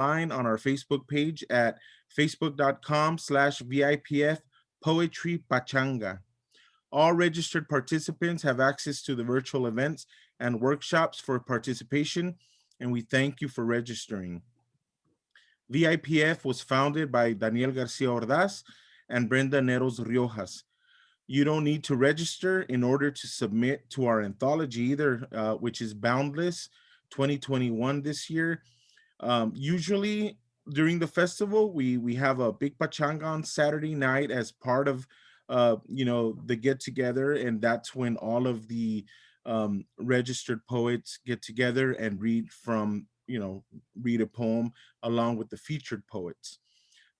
online on our Facebook page at facebook.com/VIPF Poetry Pachanga. All registered participants have access to the virtual events and workshops for participation, and we thank you for registering. VIPF was founded by Daniel Garcia Ordaz and Brenda Neros Riojas. You don't need to register in order to submit to our anthology either, which is Boundless 2021 this year. Usually during the festival, we have a big pachanga on Saturday night as part of the get together, and that's when all of the registered poets get together and read a poem along with the featured poets.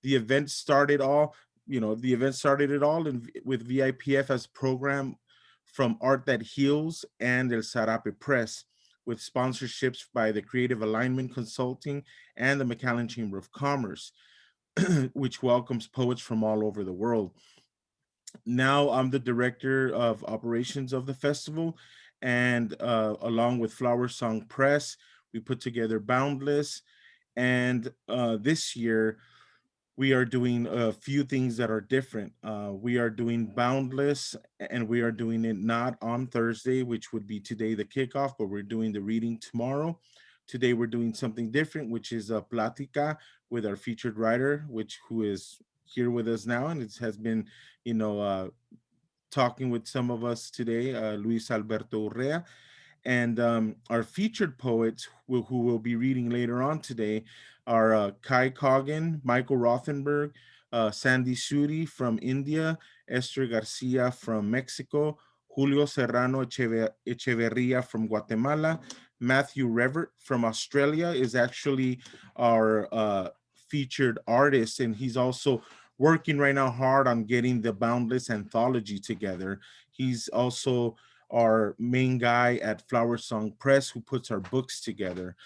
The event started all the event started it all with VIPF as program from Art That Heals and El Sarape Press, with sponsorships by the Creative Alignment Consulting and the McAllen Chamber of Commerce, which welcomes poets from all over the world. Now I'm the director of operations of the festival, and along with FlowerSong Press, we put together Boundless. And this year, we are doing a few things that are different. We are doing Boundless, and we are doing it not on Thursday, which would be today the kickoff, but we're doing the reading tomorrow. Today we're doing something different, which is a Plática with our featured writer, who is here with us now, and it has been, you know, uh, talking with some of us today, Luis Alberto Urrea. And our featured poets who will be reading later on today are Kai Coggin, Michael Rothenberg, Sandy Suri from India, Esther Garcia from Mexico, Julio Serrano Echeverria from Guatemala, Matthew Revert from Australia is actually our featured artist, and he's also working right now hard on getting the Boundless anthology together. He's also our main guy at FlowerSong Press who puts our books together.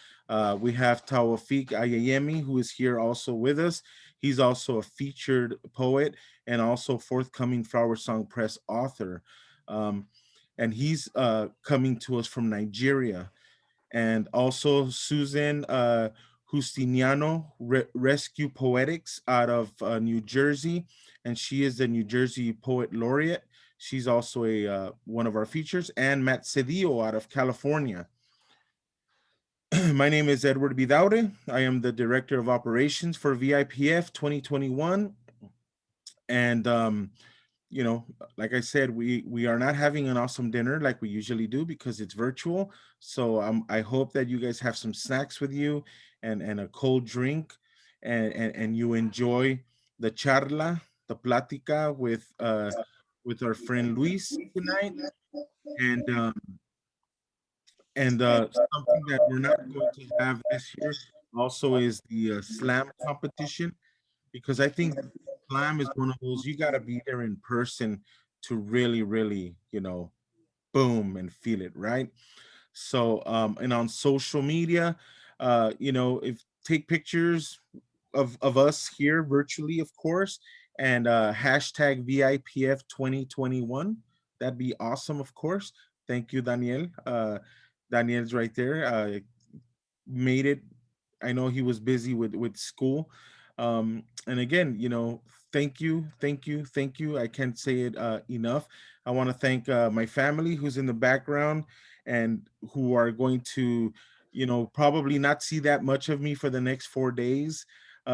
We have Tawafik Ayayemi, who is here also with us. He's also a featured poet and also forthcoming FlowerSong Press author. And he's coming to us from Nigeria. And also Susan Justiniano, Rescue Poetics out of New Jersey, and she is the New Jersey Poet Laureate. She's also a one of our features, and Matt Cedillo out of California. My name is Edward Vidaurre. I am the Director of Operations for VIPF 2021. And like I said, we are not having an awesome dinner like we usually do because it's virtual. So I hope that you guys have some snacks with you and a cold drink, and you enjoy the charla, the plática with our friend Luis tonight. And something that we're not going to have this year also is the slam competition, because I think slam is one of those you got to be there in person to really, really, boom and feel it, right? So, and on social media, if take pictures of us here virtually, of course, and hashtag VIPF 2021. That'd be awesome, of course. Thank you, Daniel. Daniel's right there. Made it. I know he was busy with school. And again, thank you, thank you, thank you. I can't say it enough. I want to thank my family who's in the background and who are going to, probably not see that much of me for the next 4 days.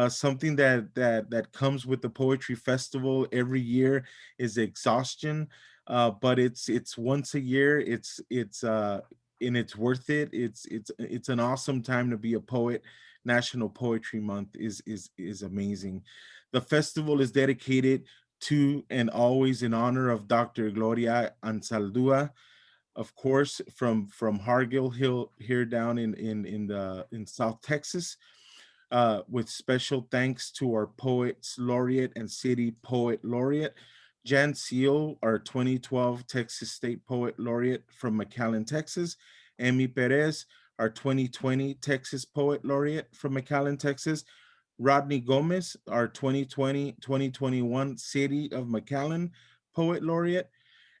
Something that comes with the poetry festival every year is exhaustion, but it's once a year. It's and it's worth it. It's an awesome time to be a poet. National Poetry Month is amazing. The festival is dedicated to and always in honor of Dr. Gloria Ansaldúa, of course, from Hargill Hill here down in South Texas. With special thanks to our poets laureate and city poet laureate, Jan Seal, our 2012 Texas State Poet Laureate from McAllen, Texas, Emmy Perez, our 2020 Texas Poet Laureate from McAllen, Texas, Rodney Gomez, our 2020-2021 City of McAllen Poet Laureate,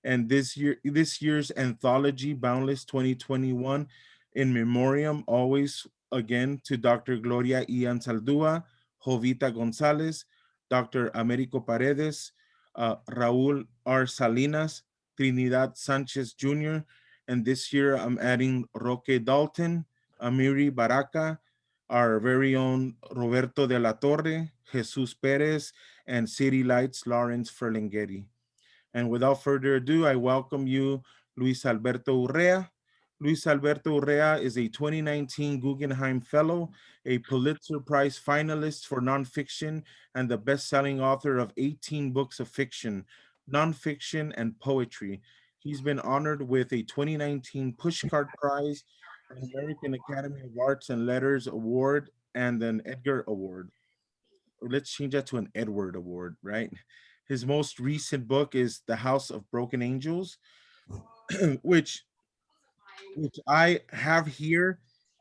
and this year's anthology, Boundless 2021, in memoriam always again to Dr. Gloria Ian Saldúa, Jovita Gonzalez, Dr. Americo Paredes, Raul R. Salinas, Trinidad Sanchez Jr., and this year I'm adding Roque Dalton, Amiri Baraka, our very own Roberto de la Torre, Jesus Perez, and City Lights Lawrence Ferlinghetti. And without further ado, I welcome you, Luis Alberto Urrea. Luis Alberto Urrea is a 2019 Guggenheim Fellow, a Pulitzer Prize finalist for nonfiction, and the best-selling author of 18 books of fiction, nonfiction, and poetry. He's been honored with a 2019 Pushcart Prize, an American Academy of Arts and Letters Award, and an Edgar Award. Let's change that to an Edward Award, right? His most recent book is The House of Broken Angels, which I have here,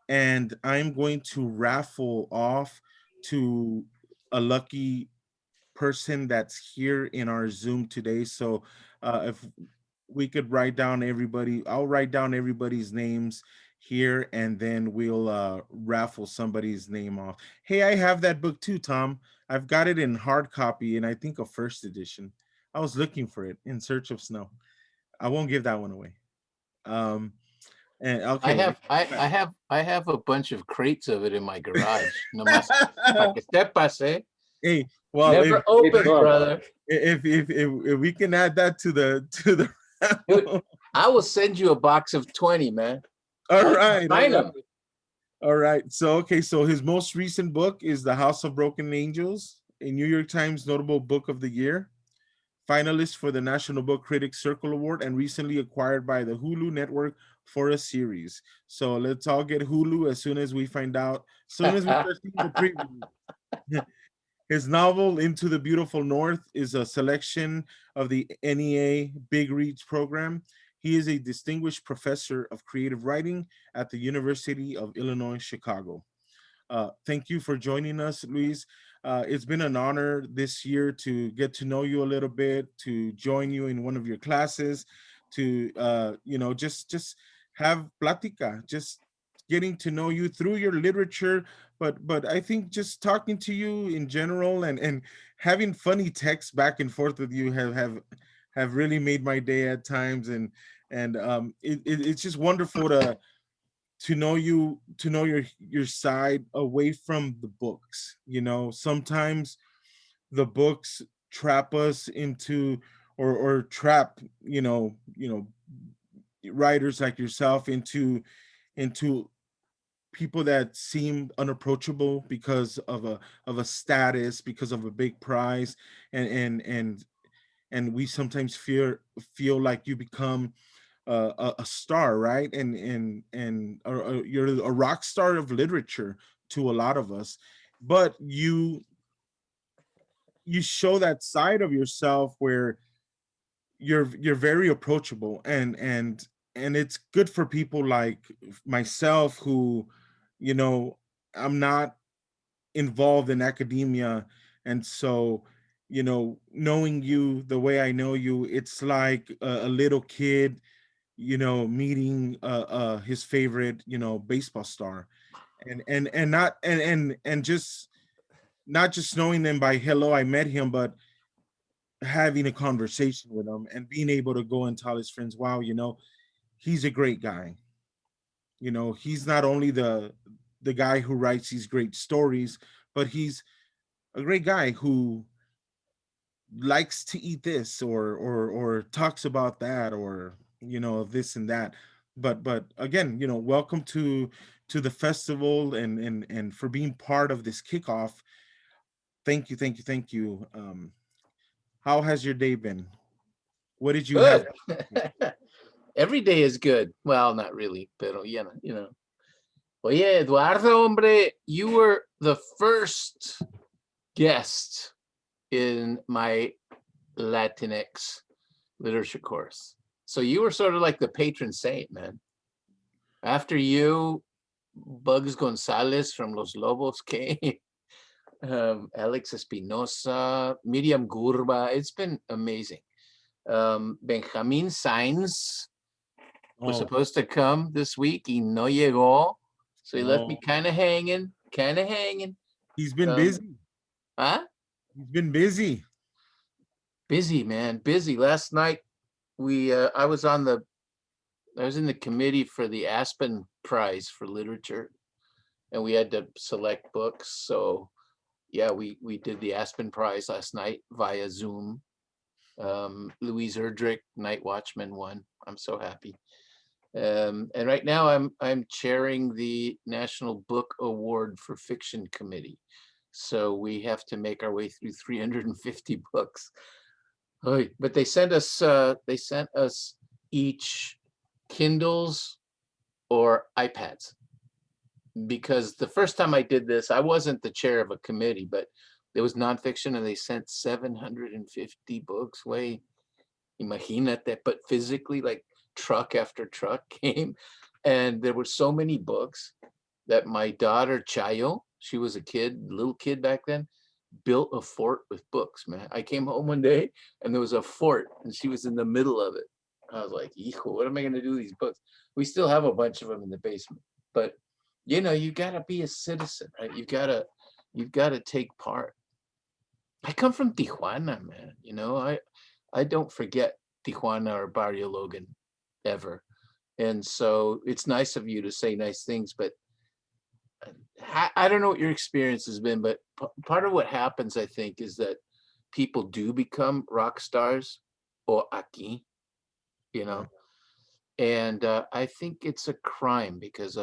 and I'm going to raffle off to a lucky person that's here in our Zoom today. So if we could write down everybody, I'll write down everybody's names here, and then we'll raffle somebody's name off. Hey, I have that book too, Tom. I've got it in hard copy, and I think a first edition. I was looking for it, In Search of Snow. I won't give that one away. And okay. I have a bunch of crates of it in my garage. Nomás para que sepas, eh? Hey, well, Never open, brother. If we can add that to the Dude, I will send you a box of 20, man. All right. Sign them. All right. So, okay. So his most recent book is The House of Broken Angels, a New York Times notable book of the year, finalist for the National Book Critics Circle Award, and recently acquired by the Hulu network for a series. So let's all get Hulu as soon as we find out, as soon as we start seeing the preview. His novel, Into the Beautiful North, is a selection of the NEA Big Reads program. He is a distinguished professor of creative writing at the University of Illinois, Chicago. Thank you for joining us, Luis. It's been an honor this year to get to know you a little bit, to join you in one of your classes, to just have plática, just getting to know you through your literature, but I think just talking to you in general and having funny texts back and forth with you have really made my day at times, and it's just wonderful to know you, to know your side away from the books. You know, sometimes the books trap us into or trap writers like yourself into people that seem unapproachable because of a status, because of a big prize, and we sometimes feel like you become a star, right? Or you're a rock star of literature to a lot of us, but you show that side of yourself where you're very approachable, and it's good for people like myself who, I'm not involved in academia, and so knowing you the way I know you, it's like a little kid meeting his favorite baseball star, and just not just knowing them by hello, I met him, but having a conversation with him and being able to go and tell his friends, wow, he's a great guy. He's not only the guy who writes these great stories, but he's a great guy who likes to eat this or talks about that, or this and that. But again, welcome to the festival, and for being part of this kickoff. Thank you. How has your day been? What did you have? Good. Every day is good. Well, not really, pero Oye, Eduardo, hombre, you were the first guest in my Latinx literature course. So you were sort of like the patron saint, man. After you, Bugs Gonzalez from Los Lobos came, Alex Espinosa, Miriam Gurba. It's been amazing. Benjamin Sainz was supposed to come this week y no llegó. So he left me Oh, kind of hanging, kind of hanging. he's been Um, busy. huh? He's been busy. Busy, man, busy. Last night I was in the committee for the Aspen Prize for Literature, and we had to select books. So yeah, we did the Aspen Prize last night via Zoom. Luis Erdrich, Night Watchman, won. I'm so happy. And right now I'm chairing the National Book Award for Fiction Committee. So we have to make our way through 350 books. But they sent us each Kindles or iPads, because the first time I did this, I wasn't the chair of a committee, but it was nonfiction, and they sent 750 books. Way, imagínate, but physically, like truck after truck came, and there were so many books that my daughter Chayo, she was a little kid back then, built a fort with books, man. I came home one day and there was a fort and she was in the middle of it. I was like, hijo, what am I going to do with these books? We still have a bunch of them in the basement, but you know, you got to be a citizen, right? You've got to take part. I come from Tijuana, man. You know, I don't forget Tijuana or Barrio Logan ever. And so it's nice of you to say nice things, but I don't know what your experience has been, but part of what happens, I think, is that people do become rock stars or aquí, you know, and I think it's a crime because,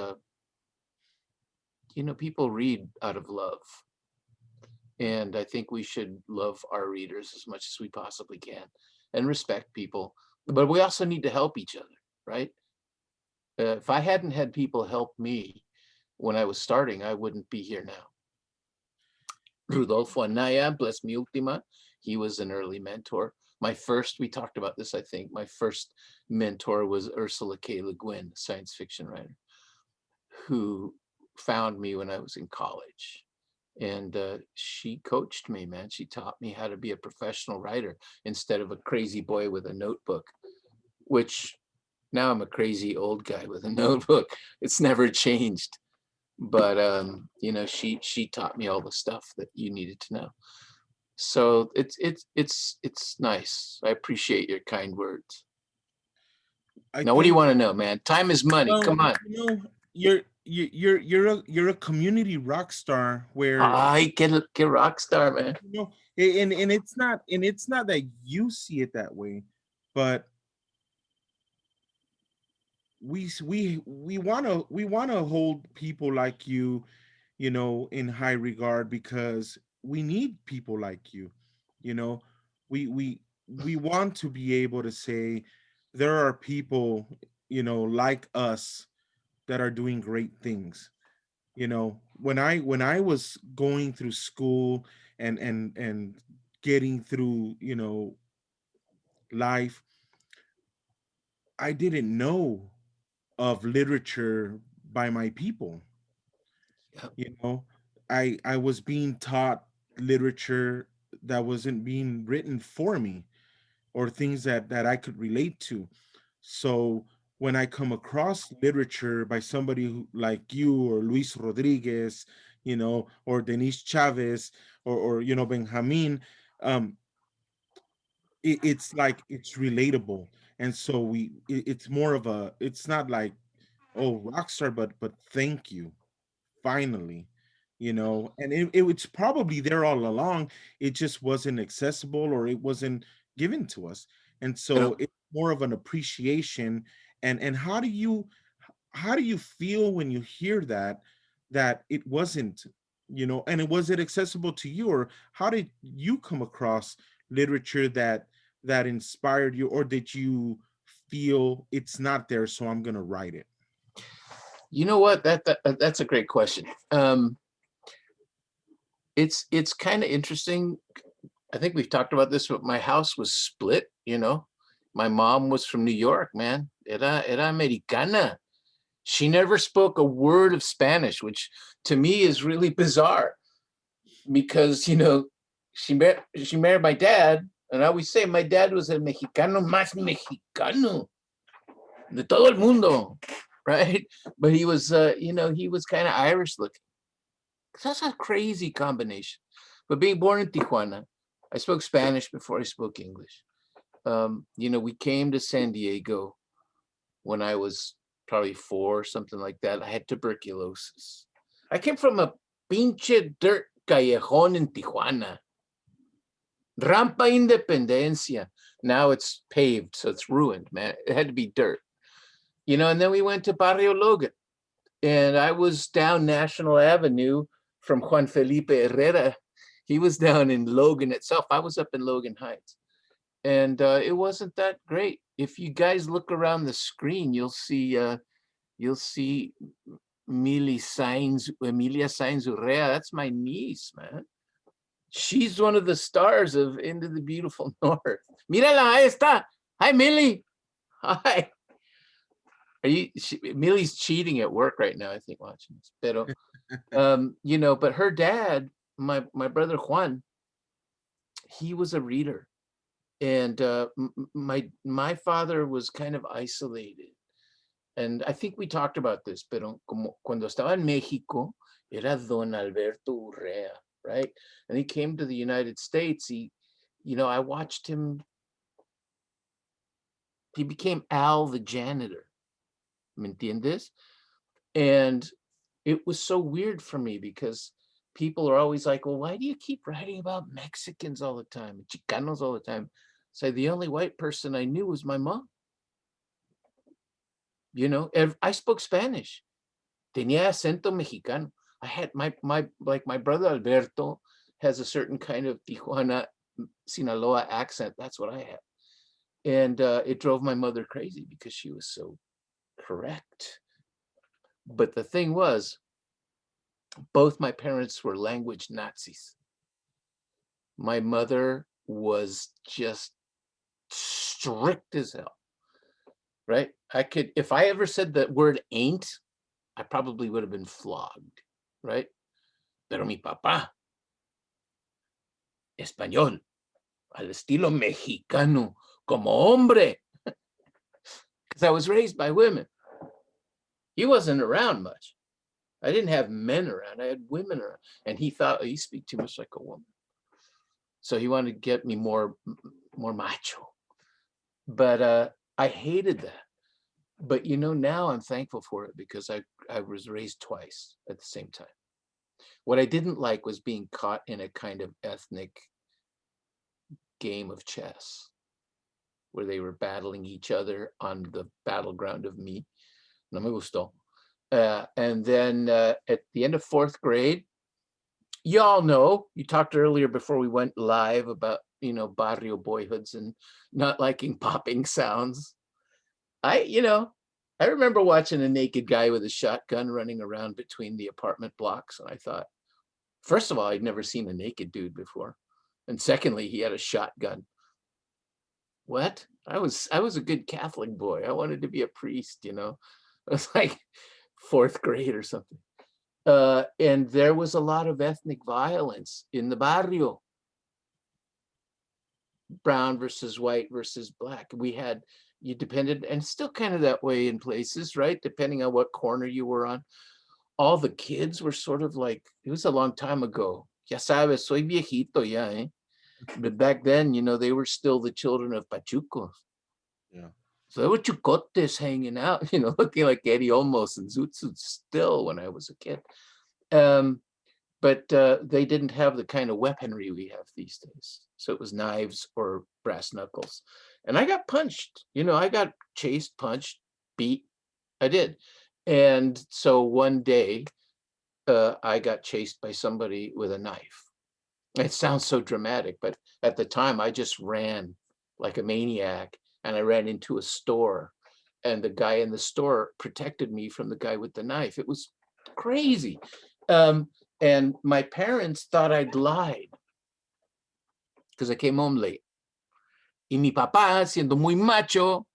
you know, people read out of love. And I think we should love our readers as much as we possibly can and respect people. But we also need to help each other, right? If I hadn't had people help me when I was starting, I wouldn't be here now. Rudolfo Anaya, bless mi última. He was an early mentor. We talked about this, I think. My first mentor was Ursula K. Le Guin, a science fiction writer, who found me when I was in college. And she coached me, man. She taught me how to be a professional writer instead of a crazy boy with a notebook, which now I'm a crazy old guy with a notebook. It's never changed. But you know, she taught me all the stuff that you needed to know. So it's nice. I appreciate your kind words. I Now, what do you think, want to know, man? Time is money. well, Come on. you know, you're a community rock star where, I get rock star, man. you know, and it's not that you see it that way, but we want to hold people like you know, in high regard, because we need people like you. You know, we want to be able to say there are people, you know, like us that are doing great things. You know, when I was going through school and getting through, you know, life, I didn't know of literature by my people. Yep. You know, I was being taught literature that wasn't being written for me, or things that I could relate to. So when I come across literature by somebody like you or Luis Rodriguez, you know, or Denise Chavez, or you know, Benjamin, um it's like it's relatable. And so it's more of a, it's not like, oh, rock star, but thank you, finally. You know, and it's probably there all along. It just wasn't accessible, or it wasn't given to us. And You so know, it's more of an appreciation. And how do you feel when you hear that it wasn't, you know, and it wasn't accessible to you? Or how did you come across literature that inspired you? Or did you feel it's not there, so I'm gonna write it? you know what? That's a great question. It's kind of interesting. I think we've talked about this, but my house was split, you know. My mom was from New York, man. Era americana. She never spoke a word of Spanish, which to me is really bizarre because, you know, she married my dad, and I always say my dad was el mexicano más mexicano de todo el mundo. right? But he was, you know, he was kind of Irish looking. That's a crazy combination. But being born in Tijuana, I spoke Spanish before I spoke English. You know, we came to San Diego when I was probably 4, something like that. I had tuberculosis. I came from a pinche dirt callejón in Tijuana. Rampa Independencia. Now it's paved, so it's ruined, man. It had to be dirt. You know, and then we went to Barrio Logan. And I was down National Avenue from Juan Felipe Herrera. He was down in Logan itself. I was up in Logan Heights. And it wasn't that great. If you guys look around the screen, you'll see Emilia Sainz Urrea. That's my niece, man. She's one of the stars of Into the Beautiful North. Mírala, ahí está. Hi, Millie. Hi. Millie's cheating at work right now, I think, watching this. Pero, you know, but her dad, my brother Juan, he was a reader. And my father was kind of isolated. And I think we talked about this, pero como cuando estaba en México, era Don Alberto Urrea, right? And he came to the United States. You know, I watched him. He became Al the janitor. ¿Me entiendes? And it was so weird for me because people are always like, well, why do you keep writing about Mexicans all the time, Chicanos all the time? So the only white person I knew was my mom. You know, I spoke Spanish. Tenía acento mexicano. I had my brother Alberto has a certain kind of Tijuana, Sinaloa accent. That's what I had. And it drove my mother crazy because she was so correct. But the thing was, both my parents were language Nazis. My mother was just strict as hell, right? If I ever said the word ain't, I probably would have been flogged, right? Pero mi papá, español, al estilo mexicano, como hombre. Because I was raised by women. He wasn't around much. I didn't have men around. I had women around. And he thought, oh, you speak too much like a woman. So he wanted to get me more macho. But I hated that. But, you know, now I'm thankful for it because I was raised twice at the same time. What I didn't like was being caught in a kind of ethnic game of chess where they were battling each other on the battleground of me. No me gustó. And then at the end of 4th grade, y'all know, you talked earlier before we went live about, you know, barrio boyhoods and not liking popping sounds. I remember watching a naked guy with a shotgun running around between the apartment blocks. And I thought, first of all, I'd never seen a naked dude before. And secondly, he had a shotgun. What? I was a good Catholic boy. I wanted to be a priest, you know. It was like 4th grade or something. And there was a lot of ethnic violence in the barrio. Brown versus white versus black. You depended, and still kind of that way in places, right? Depending on what corner you were on. All the kids were sort of like, it was a long time ago. Ya sabes, soy viejito ya, eh? But back then, you know, they were still the children of pachucos. Yeah. So there were chucotes hanging out, you know, looking like Eddie Olmos and Zoot Suit still when I was a kid. But they didn't have the kind of weaponry we have these days. So it was knives or brass knuckles. And I got punched, you know, I got chased, punched, beat. I did. And so one day I got chased by somebody with a knife. It sounds so dramatic, but at the time I just ran like a maniac and I ran into a store and the guy in the store protected me from the guy with the knife. It was crazy. And my parents thought I'd lied because I came home late. Y mi papá, siendo muy macho,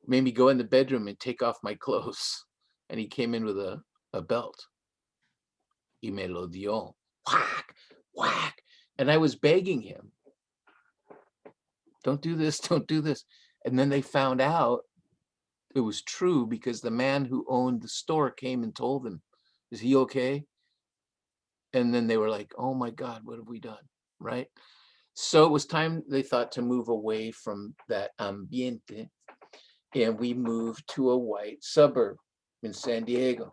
made me go in the bedroom and take off my clothes. And he came in with a belt. Y me lo dio. Whack, whack. And I was begging him, don't do this, don't do this. And then they found out it was true because the man who owned the store came and told them, is he okay? And then they were like, oh my God, what have we done? Right? So it was time, they thought, to move away from that ambiente. And we moved to a white suburb in San Diego.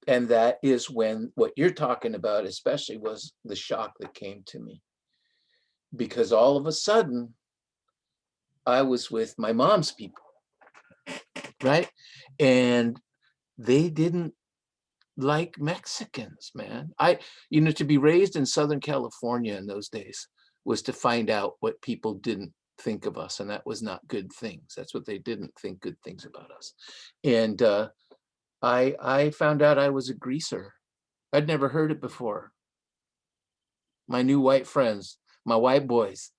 And that is when what you're talking about, especially, was the shock that came to me. Because all of a sudden, I was with my mom's people, right? And they didn't like Mexicans, man. To be raised in Southern California in those days was to find out what people didn't think of us, and that was not good things. That's what they didn't think good things about us. And I found out I was a greaser. I'd never heard it before. My new white friends, my white boys,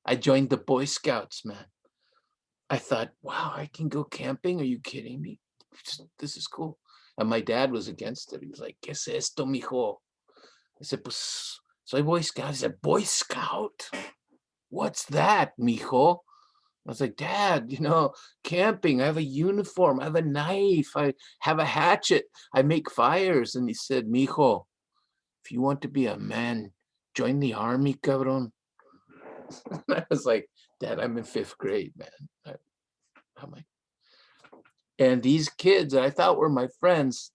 I joined the Boy Scouts, man. I thought, wow, I can go camping. Are you kidding me? This is cool. And my dad was against it. He was like, ¿Qué es esto, mijo? I said, pues, soy Boy Scout. He said, Boy Scout? What's that, mijo? I was like, Dad, camping, I have a uniform, I have a knife, I have a hatchet, I make fires. And he said, mijo, if you want to be a man, join the army, cabrón. And I was like, Dad, I'm in 5th grade, man. How am I? And these kids that I thought were my friends,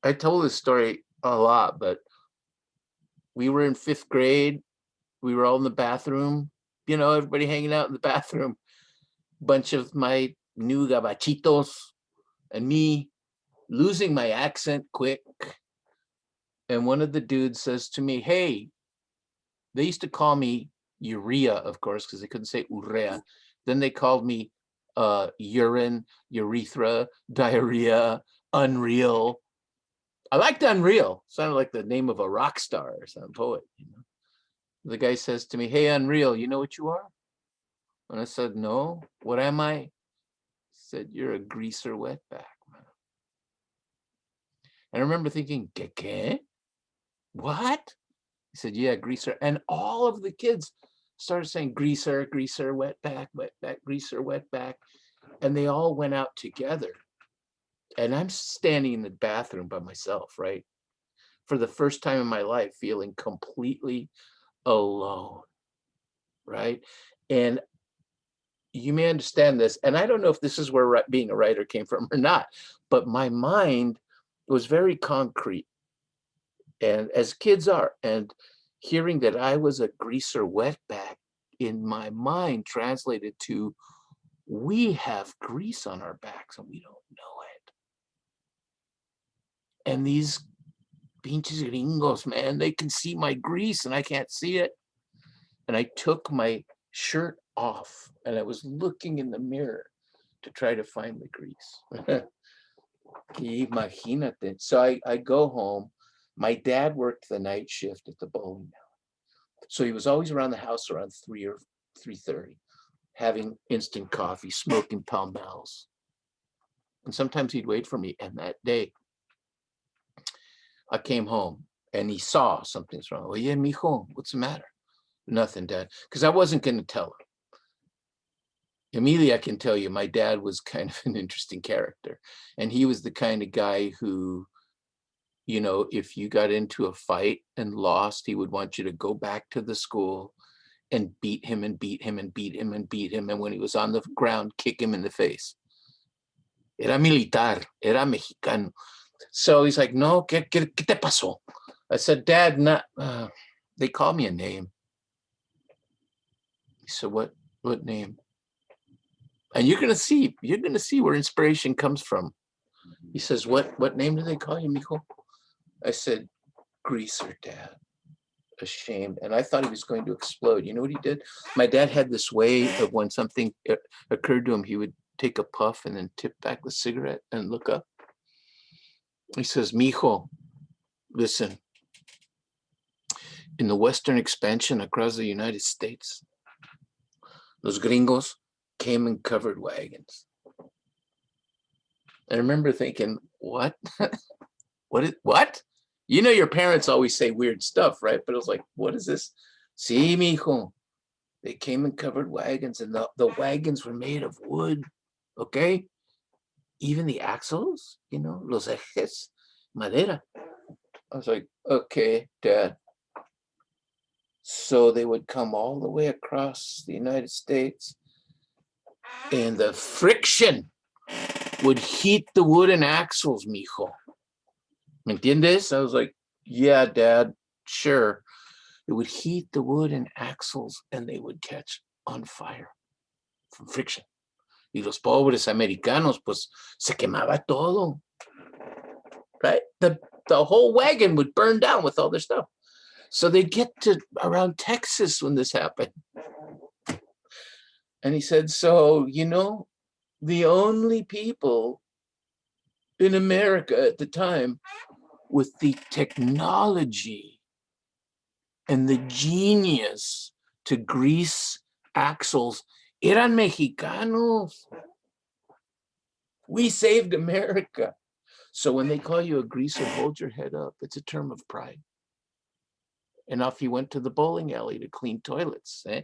I told this story a lot, but we were in 5th grade. We were all in the bathroom, everybody hanging out in the bathroom. Bunch of my new gabachitos and me losing my accent quick. And one of the dudes says to me, hey, they used to call me Urea, of course, because they couldn't say Urrea. Then they called me urine, urethra, diarrhea, unreal. I liked unreal. Sounded like the name of a rock star or some poet. The guy says to me, hey, Unreal, you know what you are? And I said, no, what am I? He said, you're a greaser wetback, man. And I remember thinking, ¿Qué? What? He said, yeah, greaser. And all of the kids started saying greaser, greaser, wetback, wetback, greaser, wetback. And they all went out together. And I'm standing in the bathroom by myself, right? For the first time in my life, feeling completely alone, right? And you may understand this, and I don't know if this is where being a writer came from or not, but my mind was very concrete, and as kids are, and hearing that I was a greaser wetback in my mind translated to, we have grease on our backs and we don't know it. And these pinches gringos, man, they can see my grease and I can't see it. And I took my shirt off and I was looking in the mirror to try to find the grease. Imagínate. So I go home. My dad worked the night shift at the bowling alley. So he was always around the house around 3 or 3:30, having instant coffee, smoking Pall Malls. And sometimes he'd wait for me. And that day, I came home and he saw something's wrong. Oh, yeah, mijo, what's the matter? Nothing, Dad, because I wasn't going to tell him. Immediately, I can tell you, my dad was kind of an interesting character. And he was the kind of guy who, if you got into a fight and lost, he would want you to go back to the school and beat him and beat him and beat him and beat him. And when he was on the ground, kick him in the face. Era militar, era mexicano. So he's like, no, ¿qué te pasó? I said, Dad, they call me a name. He said, what name? And you're gonna see where inspiration comes from. He says, what name do they call you, mijo? I said, Greaser, Dad. Ashamed. And I thought he was going to explode. You know what he did? My dad had this way of when something occurred to him, he would take a puff and then tip back the cigarette and look up. He says, mijo, listen, in the Western expansion across the United States, los gringos came in covered wagons. I remember thinking, what? What? Your parents always say weird stuff, right? But I was like, what is this? Sí, mijo. They came in covered wagons, and the wagons were made of wood. okay? Even the axles, you know, los ejes, madera. I was like, okay, Dad. So they would come all the way across the United States, and the friction would heat the wooden axles, mijo. ¿Me entiendes? I was like, yeah, Dad, sure. It would heat the wooden axles and they would catch on fire from friction. Y los pobres americanos, pues, se quemaba todo, right? The whole wagon would burn down with all their stuff. So they'd get to around Texas when this happened. And he said, so, you know, the only people in America at the time with the technology and the genius to grease axles eran mexicanos. We saved America. So when they call you a greaser, hold your head up. It's a term of pride. And off he went to the bowling alley to clean toilets. Eh?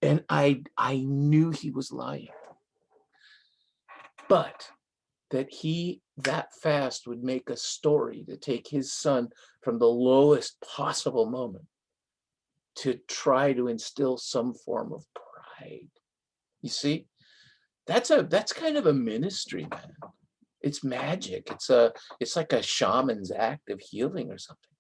And I knew he was lying. But that he that fast would make a story to take his son from the lowest possible moment to try to instill some form of pride. You see, that's kind of a ministry, man. It's magic. It's like a shaman's act of healing or something.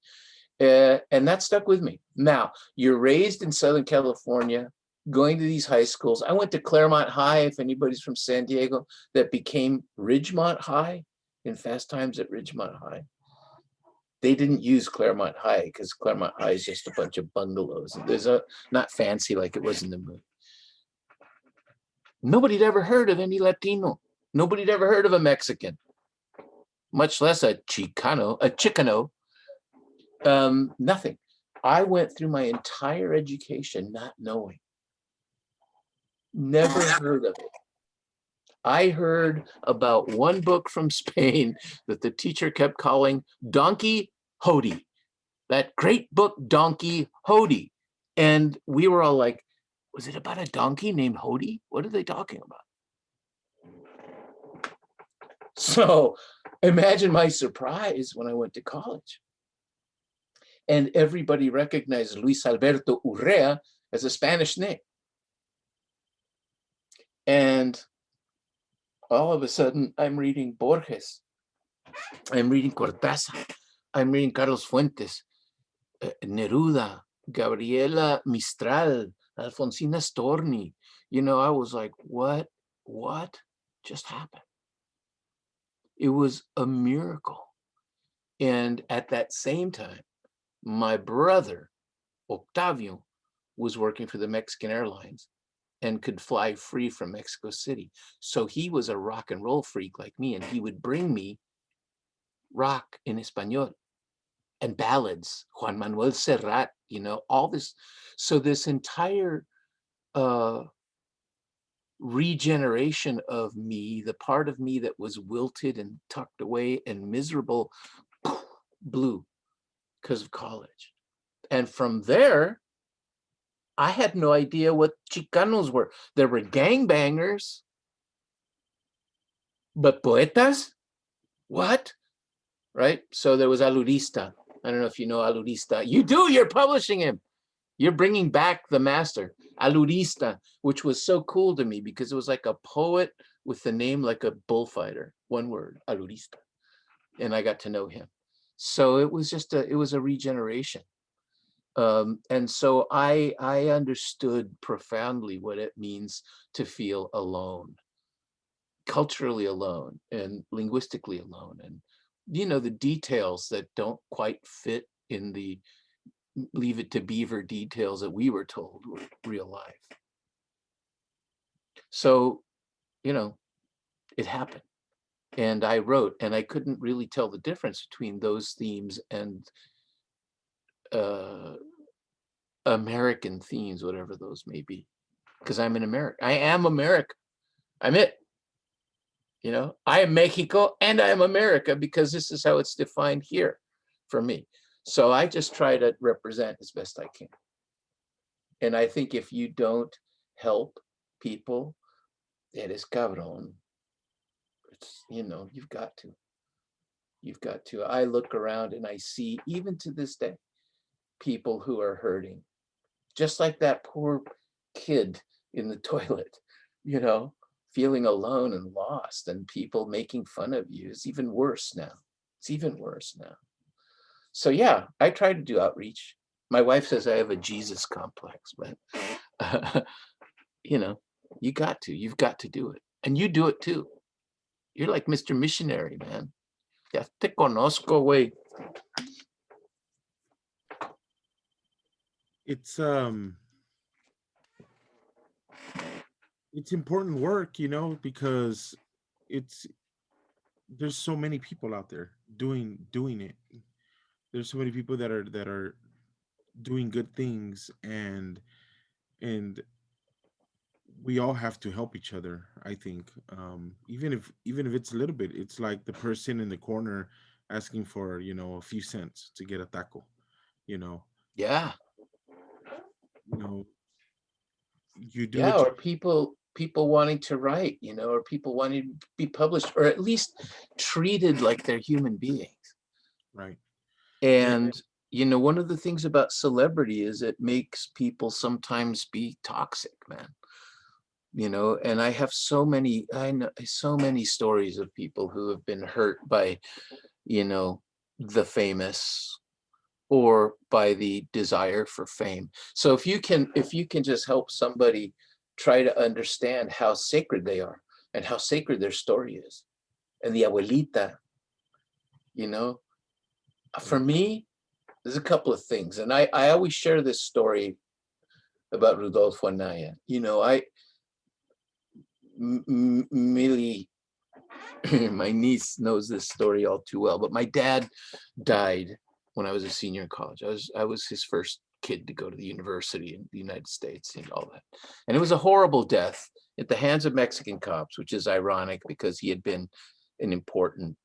And that stuck with me. Now, you're raised in Southern California, going to these high schools. I went to Claremont High, if anybody's from San Diego, that became Ridgemont High in Fast Times at Ridgemont High. They didn't use Claremont High because Claremont High is just a bunch of bungalows. There's not fancy like it was in the movie. Nobody'd ever heard of any Latino. Nobody'd ever heard of a Mexican, much less a Chicano, nothing. I went through my entire education not knowing. Never heard of it. I heard about one book from Spain that the teacher kept calling Don Quixote, that great book, Don Quixote. And we were all like, was it about a donkey named Hody? What are they talking about? So imagine my surprise when I went to college. And everybody recognized Luis Alberto Urrea as a Spanish name. And all of a sudden, I'm reading Borges. I'm reading Cortázar. I'm reading Carlos Fuentes, Neruda, Gabriela Mistral, Alfonsina Storni. You know, I was like, what just happened? It was a miracle. And at that same time, my brother, Octavio, was working for the Mexican Airlines and could fly free from Mexico City. So he was a rock and roll freak like me, and he would bring me rock in Espanol and ballads, Juan Manuel Serrat, you know, all this. So this entire regeneration of me, the part of me that was wilted and tucked away and miserable, blew because of college. And from there, I had no idea what Chicanos were. There were gangbangers, but poetas? What? Right? So there was Alurista. I don't know if you know Alurista. You do, you're publishing him. You're bringing back the master, Alurista, which was so cool to me because it was like a poet with the name like a bullfighter. One word, Alurista. And I got to know him. So it was just it was a regeneration. And so I understood profoundly what it means to feel alone, culturally alone and linguistically alone. And, you know, the details that don't quite fit in the Leave It to Beaver details that we were told were real life. So, you know, it happened. And I wrote, and I couldn't really tell the difference between those themes and American themes, whatever those may be, because I'm in America. I am America. I'm it. You know, I am Mexico and I am America because this is how it's defined here for me. So I just try to represent as best I can. And I think if you don't help people, eres cabrón. You know, you've got to. You've got to. I look around and I see, even to this day, people who are hurting, just like that poor kid in the toilet, you know, feeling alone and lost, and people making fun of you. It's even worse now. It's even worse now. So yeah, I try to do outreach. My wife says I have a Jesus complex, but you know, you've got to do it. And you do it too. You're like Mr. Missionary, man. Ya te conozco, güey. It's important work, you know, because it's there's so many people out there doing it. There's so many people that are doing good things, and we all have to help each other, I think. Even if it's a little bit, it's like the person in the corner asking for, you know, a few cents to get a taco, you know. Yeah, You know, you do yeah, what you or people wanting to write, you know, or people wanting to be published, or at least treated like they're human beings. right. And And you know, one of the things about celebrity is it makes people sometimes be toxic, man. You know, and I have I know so many stories of people who have been hurt by, you know, the famous, or by the desire for fame. So if you can just help somebody try to understand how sacred they are and how sacred their story is, and the abuelita, you know, for me, there's a couple of things, and I always share this story about Rodolfo Anaya. You know, Millie, my niece knows this story all too well, but my dad died when I was a senior in college. I was his first kid to go to the university in the United States and all that. And it was a horrible death at the hands of Mexican cops, which is ironic because he had been an important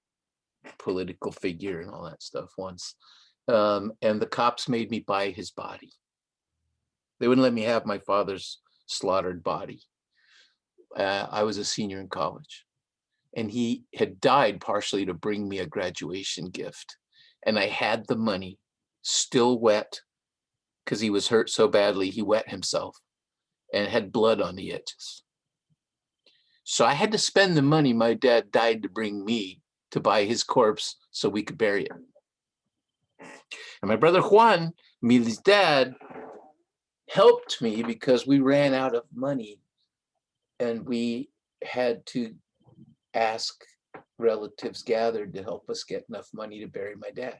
political figure and all that stuff once. And the cops made me buy his body. They wouldn't let me have my father's slaughtered body. I was a senior in college, and he had died partially to bring me a graduation gift. And I had the money, still wet, because he was hurt so badly, he wet himself and had blood on the edges. So I had to spend the money my dad died to bring me to buy his corpse so we could bury it. And my brother Juan, Mili's dad, helped me because we ran out of money and we had to ask relatives gathered to help us get enough money to bury my dad.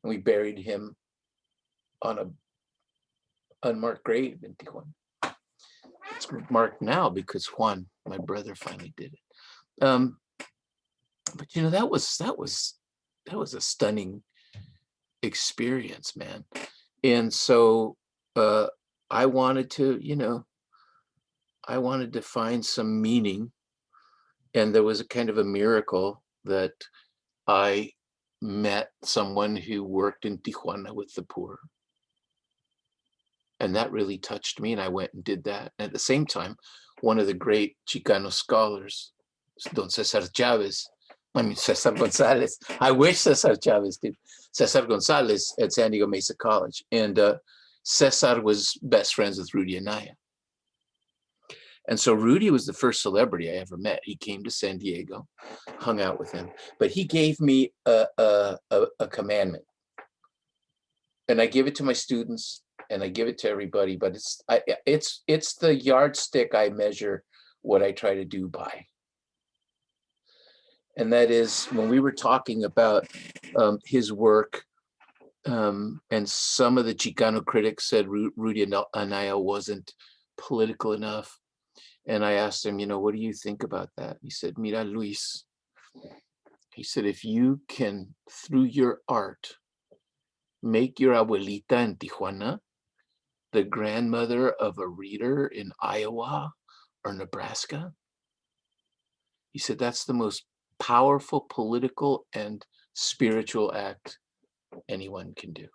And we buried him on a unmarked grave in Tijuana. It's marked now because Juan, my brother, finally did it. But you know, that was a stunning experience, man. And so I wanted to, you know, I wanted to find some meaning, and there was a kind of a miracle that I met someone who worked in Tijuana with the poor. And that really touched me, and I went and did that. And at the same time, one of the great Chicano scholars, Don Cesar Chavez, Cesar Gonzalez. I wish Cesar Chavez did. Cesar Gonzalez at San Diego Mesa College. And Cesar was best friends with Rudy Anaya. And so Rudy was the first celebrity I ever met. He came to San Diego, hung out with him, but he gave me a commandment. And I give it to my students and I give it to everybody, but it's the yardstick I measure what I try to do by. And that is, when we were talking about his work, and some of the Chicano critics said Rudy Anaya wasn't political enough. And I asked him, you know, what do you think about that? He said, Mira, Luis, he said, if you can, through your art, make your abuelita in Tijuana the grandmother of a reader in Iowa or Nebraska, he said, that's the most powerful political and spiritual act anyone can do.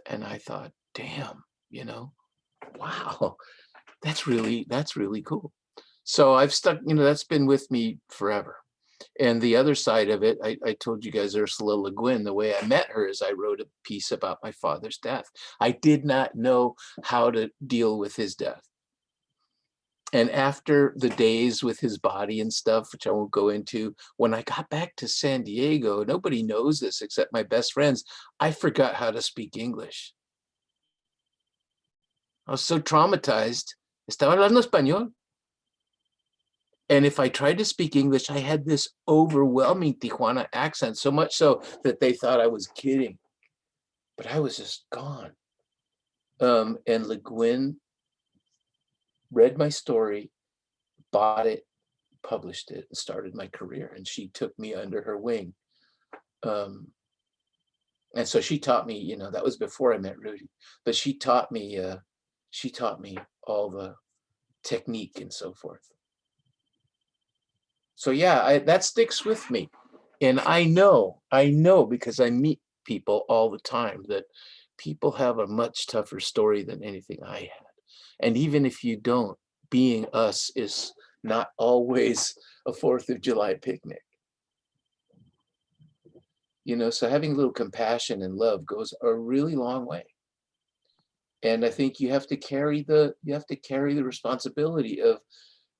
And I thought, damn, you know, wow, that's really cool. So I've stuck, that's been with me forever. And the other side of it, I told you guys Ursula Le Guin, the way I met her is I wrote a piece about my father's death. I did not know how to deal with his death. And after the days with his body and stuff, which I won't go into, when I got back to San Diego, nobody knows this except my best friends, I forgot how to speak English. I was so traumatized. Estaba hablando español. And if I tried to speak English, I had this overwhelming Tijuana accent, so much so that they thought I was kidding. But I was just gone. And Le Guin read my story, bought it, published it, and started my career. And she took me under her wing. And so she taught me, that was before I met Rudy, but she taught me all the technique and so forth. So yeah, that sticks with me. And I know because I meet people all the time that people have a much tougher story than anything I had. And even if you don't, being us is not always a 4th of July picnic. So having a little compassion and love goes a really long way. And I think you have to carry the responsibility of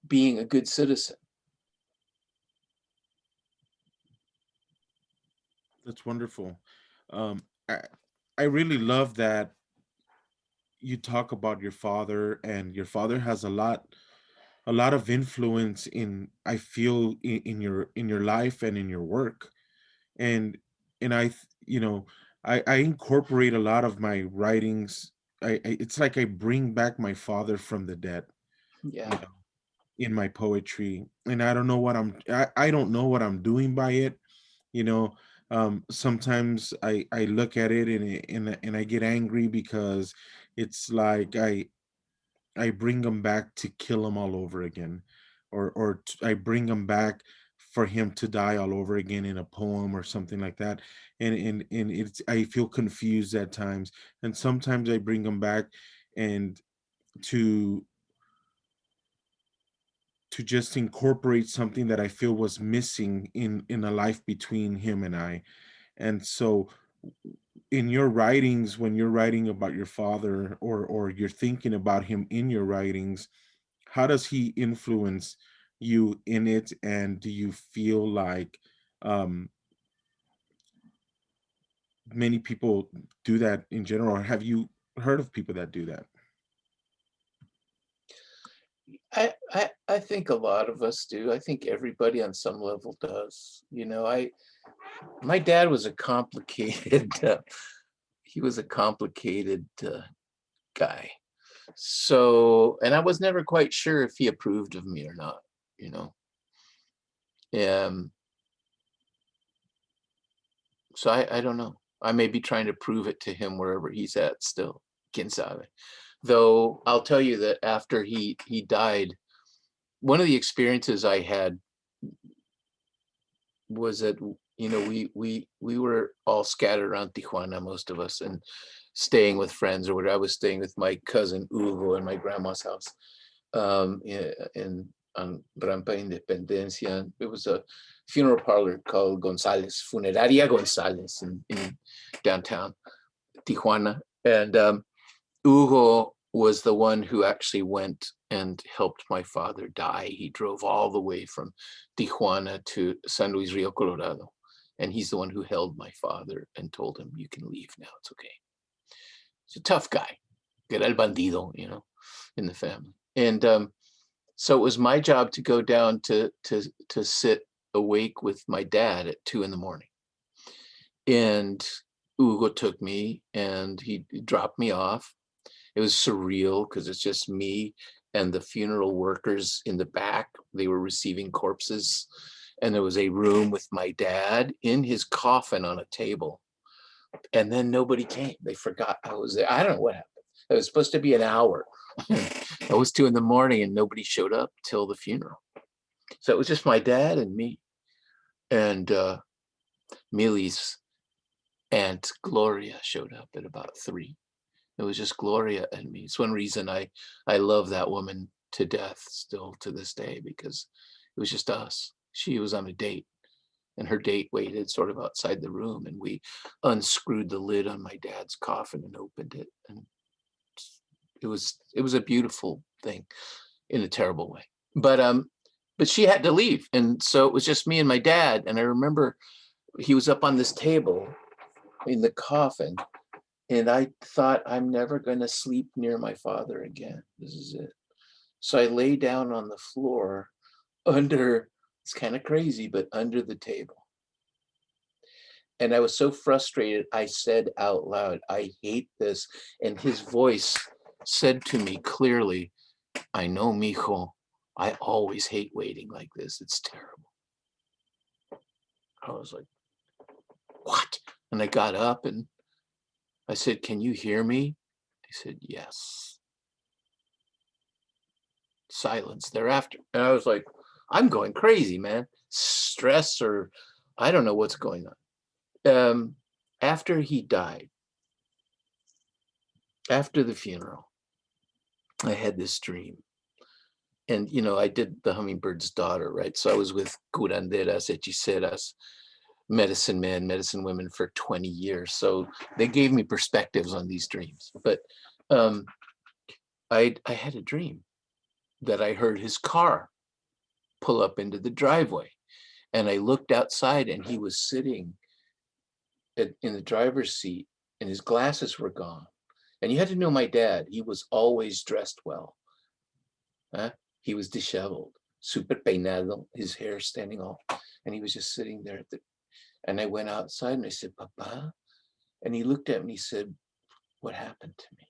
being a good citizen. That's wonderful. I really love that you talk about your father, and your father has a lot of influence in, I feel, in your life and in your work. And I incorporate a lot of my writings. It's like I bring back my father from the dead, Yeah. in my poetry. And I don't know what I don't know what I'm doing by it. you know Sometimes I look at it, and I get angry, because it's like I bring him back to kill him all over again, I bring him back for him to die all over again in a poem or something like that. And it's, I feel confused at times, and sometimes I bring him back, and to just incorporate something that I feel was missing in a life between him and I. And so, in your writings, when you're writing about your father, or you're thinking about him in your writings, how does he influence you in it? And do you feel like um many people do that in general, or have you heard of people that do that? I think a lot of us do. I think everybody on some level does. My dad was a complicated he was a complicated guy. So, and I was never quite sure if he approved of me or not, you know. So I don't know. I may be trying to prove it to him wherever he's at still. Quien sabe. Though I'll tell you that after he died, one of the experiences I had was that we were all scattered around Tijuana, most of us, and staying with friends or whatever. I was staying with my cousin Hugo in my grandma's house, in on Rampa Independencia. It was a funeral parlor called Gonzalez, Funeraria Gonzalez, in downtown Tijuana. And Hugo was the one who actually went and helped my father die. He drove all the way from Tijuana to San Luis Rio Colorado. And he's the one who held my father and told him, "You can leave now, it's okay." He's a tough guy. Era el bandido, in the family. And so it was my job to go down to sit awake with my dad at 2 a.m. And Hugo took me and he dropped me off. It was surreal because it's just me and the funeral workers in the back. They were receiving corpses. And there was a room with my dad in his coffin on a table. And then nobody came. They forgot I was there. I don't know what happened. It was supposed to be an hour. It was 2 a.m. and nobody showed up till the funeral. So it was just my dad and me. And Millie's aunt Gloria showed up at about 3. It was just Gloria and me. It's one reason I love that woman to death still to this day, because it was just us. She was on a date, and her date waited sort of outside the room, and we unscrewed the lid on my dad's coffin and opened it, and it was a beautiful thing in a terrible way. But she had to leave, and so it was just me and my dad. And I remember he was up on this table in the coffin, and I thought, I'm never going to sleep near my father again. This is it. So I lay down on the floor under, it's kind of crazy, but under the table. And I was so frustrated, I said out loud, I hate this. And his voice said to me clearly, I know, mijo, I always hate waiting like this. It's terrible. I was like, what? And I got up and I said, can you hear me? He said, yes. Silence thereafter. And I was like, I'm going crazy, man. Stress, or I don't know what's going on. After he died, after the funeral, I had this dream. And, you know, I did the Hummingbird's Daughter, right? So I was with curanderas, hechiceras, medicine men, medicine women for 20 years. So they gave me perspectives on these dreams. But I had a dream that I heard his car pull up into the driveway. And I looked outside, and he was sitting in the driver's seat, and his glasses were gone. And you had to know my dad, he was always dressed well. He was disheveled, super peinado, his hair standing off. And he was just sitting there and I went outside and I said, Papa. And he looked at me and he said, what happened to me?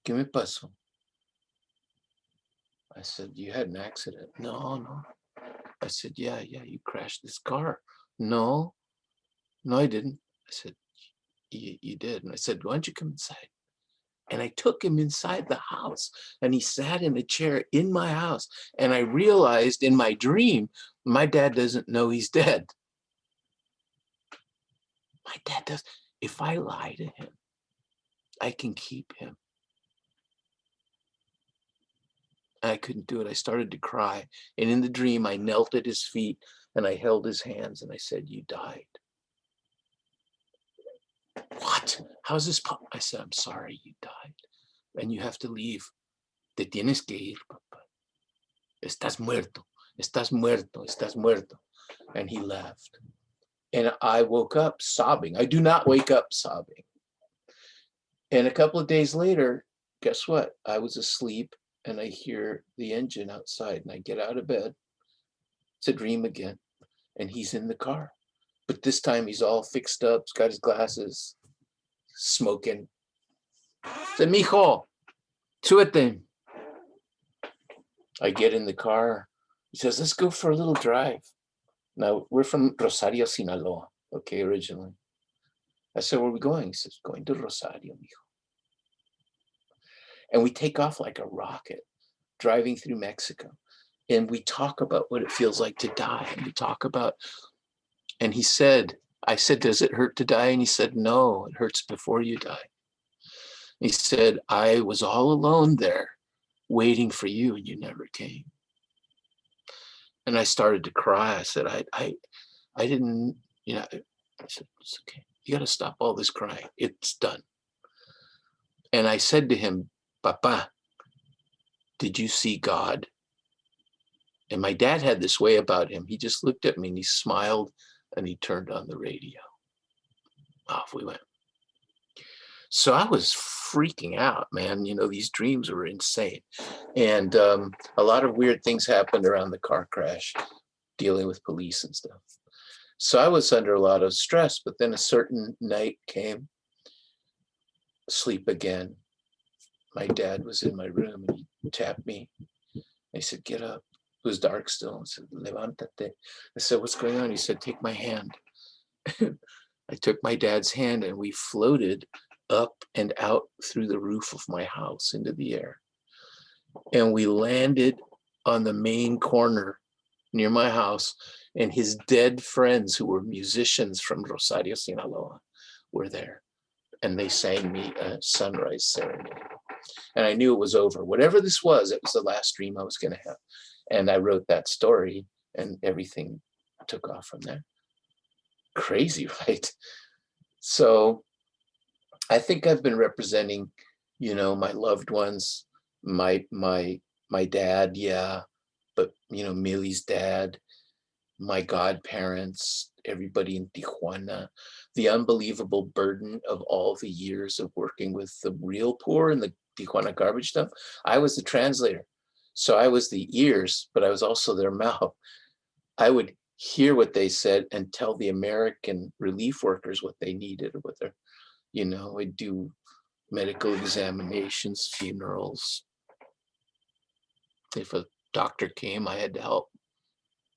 ¿Qué me pasó? I said, you had an accident. No. I said, yeah, you crashed this car. No, I didn't. I said, you did. And I said, why don't you come inside? And I took him inside the house, and he sat in a chair in my house. And I realized in my dream, my dad doesn't know he's dead. My dad does. If I lie to him, I can keep him. I couldn't do it. I started to cry. And in the dream, I knelt at his feet and I held his hands and I said, you died. What? How's this? I said, I'm sorry, you died. And you have to leave. Te tienes que ir, papá. Estás muerto. Estás muerto. Estás muerto. And he left. And I woke up sobbing. I do not wake up sobbing. And a couple of days later, guess what? I was asleep and I hear the engine outside, and I get out of bed. It's a dream again. And he's in the car. But this time he's all fixed up. He's got his glasses, smoking. I said, mijo, súbete. I get in the car. He says, let's go for a little drive. Now, we're from Rosario, Sinaloa, okay, originally. I said, where are we going? He says, going to Rosario, mijo. And we take off like a rocket, driving through Mexico. And we talk about what it feels like to die. And we talk about, and he said, I said, does it hurt to die? And he said, no, it hurts before you die. He said, I was all alone there waiting for you, and you never came. And I started to cry. I said, I didn't, you know, I said, it's okay. You got to stop all this crying. It's done. And I said to him, Papa, did you see God? And my dad had this way about him. He just looked at me and he smiled and he turned on the radio. Off we went. So I was freaking out, man. You know, these dreams were insane. And a lot of weird things happened around the car crash, dealing with police and stuff. So I was under a lot of stress, but then a certain night came, sleep again. My dad was in my room and he tapped me. He said, get up. It was dark still. I said, levántate. I said, what's going on? He said, take my hand. I took my dad's hand and we floated up and out through the roof of my house into the air. And we landed on the main corner near my house, and his dead friends who were musicians from Rosario, Sinaloa were there. And they sang me a sunrise serenade. And I knew it was over. Whatever this was, it was the last dream I was going to have. And I wrote that story and everything took off from there. Crazy, right? So I think I've been representing, you know, my loved ones, my dad, yeah, but you know, Millie's dad, my godparents, everybody in Tijuana, the unbelievable burden of all the years of working with the real poor and the Tijuana garbage dump. I was the translator. So I was the ears, but I was also their mouth. I would hear what they said and tell the American relief workers what they needed or what they're, you know, I'd do medical examinations, funerals. If a doctor came, I had to help.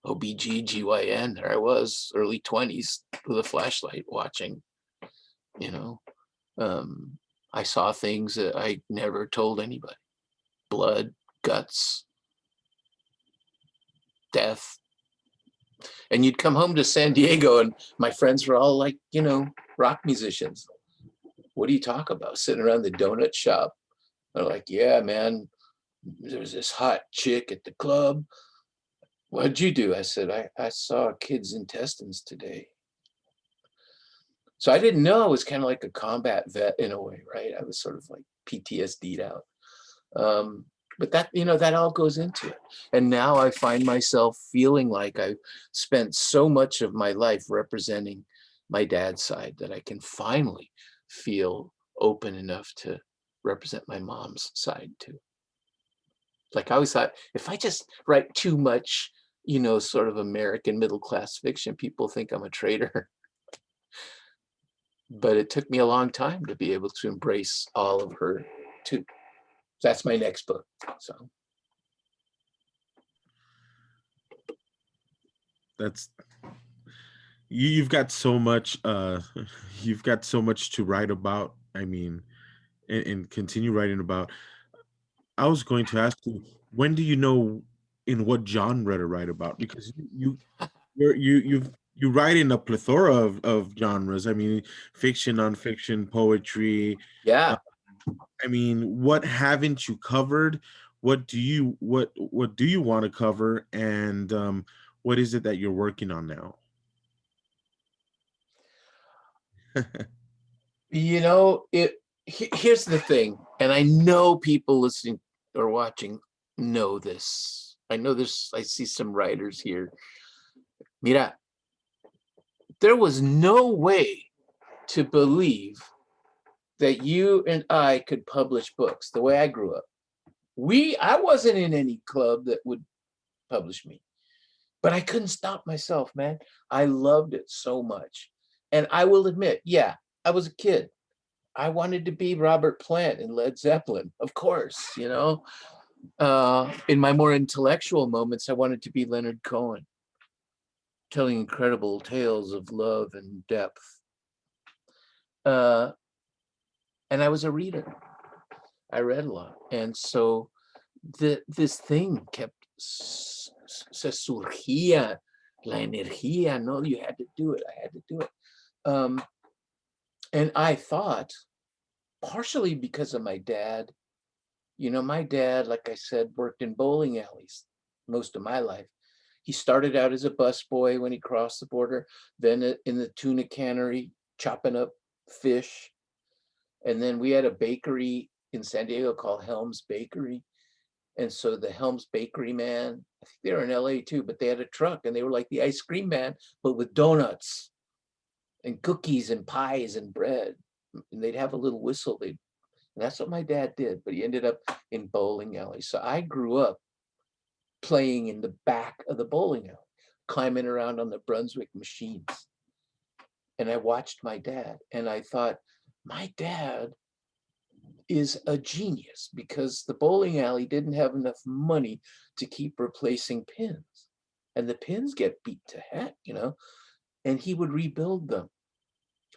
OBG, GYN, there I was, early 20s with a flashlight watching, you know. I saw things that I never told anybody. Blood, guts, death. And you'd come home to San Diego and my friends were all like, you know, rock musicians. What do you talk about? Sitting around the donut shop. They're like, yeah, man, there's this hot chick at the club. What'd you do? I said, I saw a kid's intestines today. So I didn't know. I was kind of like a combat vet in a way, right? I was sort of like PTSD'd out. But that, you know, that all goes into it. And now I find myself feeling like I've spent so much of my life representing my dad's side that I can finally feel open enough to represent my mom's side too. Like I always thought, if I just write too much, you know, sort of American middle-class fiction, people think I'm a traitor. But it took me a long time to be able to embrace all of her too. That's my next book. So That's you've got so much you've got so much to write about. I mean, and continue writing about. I was going to ask you, when do you know in what genre to write about? Because you write in a plethora of genres. I mean, fiction, nonfiction, poetry. yeah, I mean, what haven't you covered? What do you want to cover? And what is it that you're working on now? you know, here's the thing, and I know people listening or watching know this. I know I see some writers here. Mira, there was no way to believe that you and I could publish books the way I grew up. I wasn't in any club that would publish me, but I couldn't stop myself, man. I loved it so much. And I will admit, yeah, I was a kid. I wanted to be Robert Plant in Led Zeppelin, of course, you know. In my more intellectual moments, I wanted to be Leonard Cohen, telling incredible tales of love and depth. And I was a reader. I read a lot. And so this thing kept, se surgía la energía, no, you had to do it, I had to do it. And I thought, partially because of my dad, you know, my dad, like I said, worked in bowling alleys most of my life. He started out as a busboy when he crossed the border, then in the tuna cannery, chopping up fish. And then we had a bakery in San Diego called Helms Bakery. And so the Helms Bakery man, I think they were in LA too, but they had a truck and they were like the ice cream man, but with donuts and cookies and pies and bread. And they'd have a little whistle. And that's what my dad did, but he ended up in bowling alley. So I grew up playing in the back of the bowling alley, climbing around on the Brunswick machines. And I watched my dad and I thought, my dad is a genius because the bowling alley didn't have enough money to keep replacing pins. And the pins get beat to heck, you know, and he would rebuild them.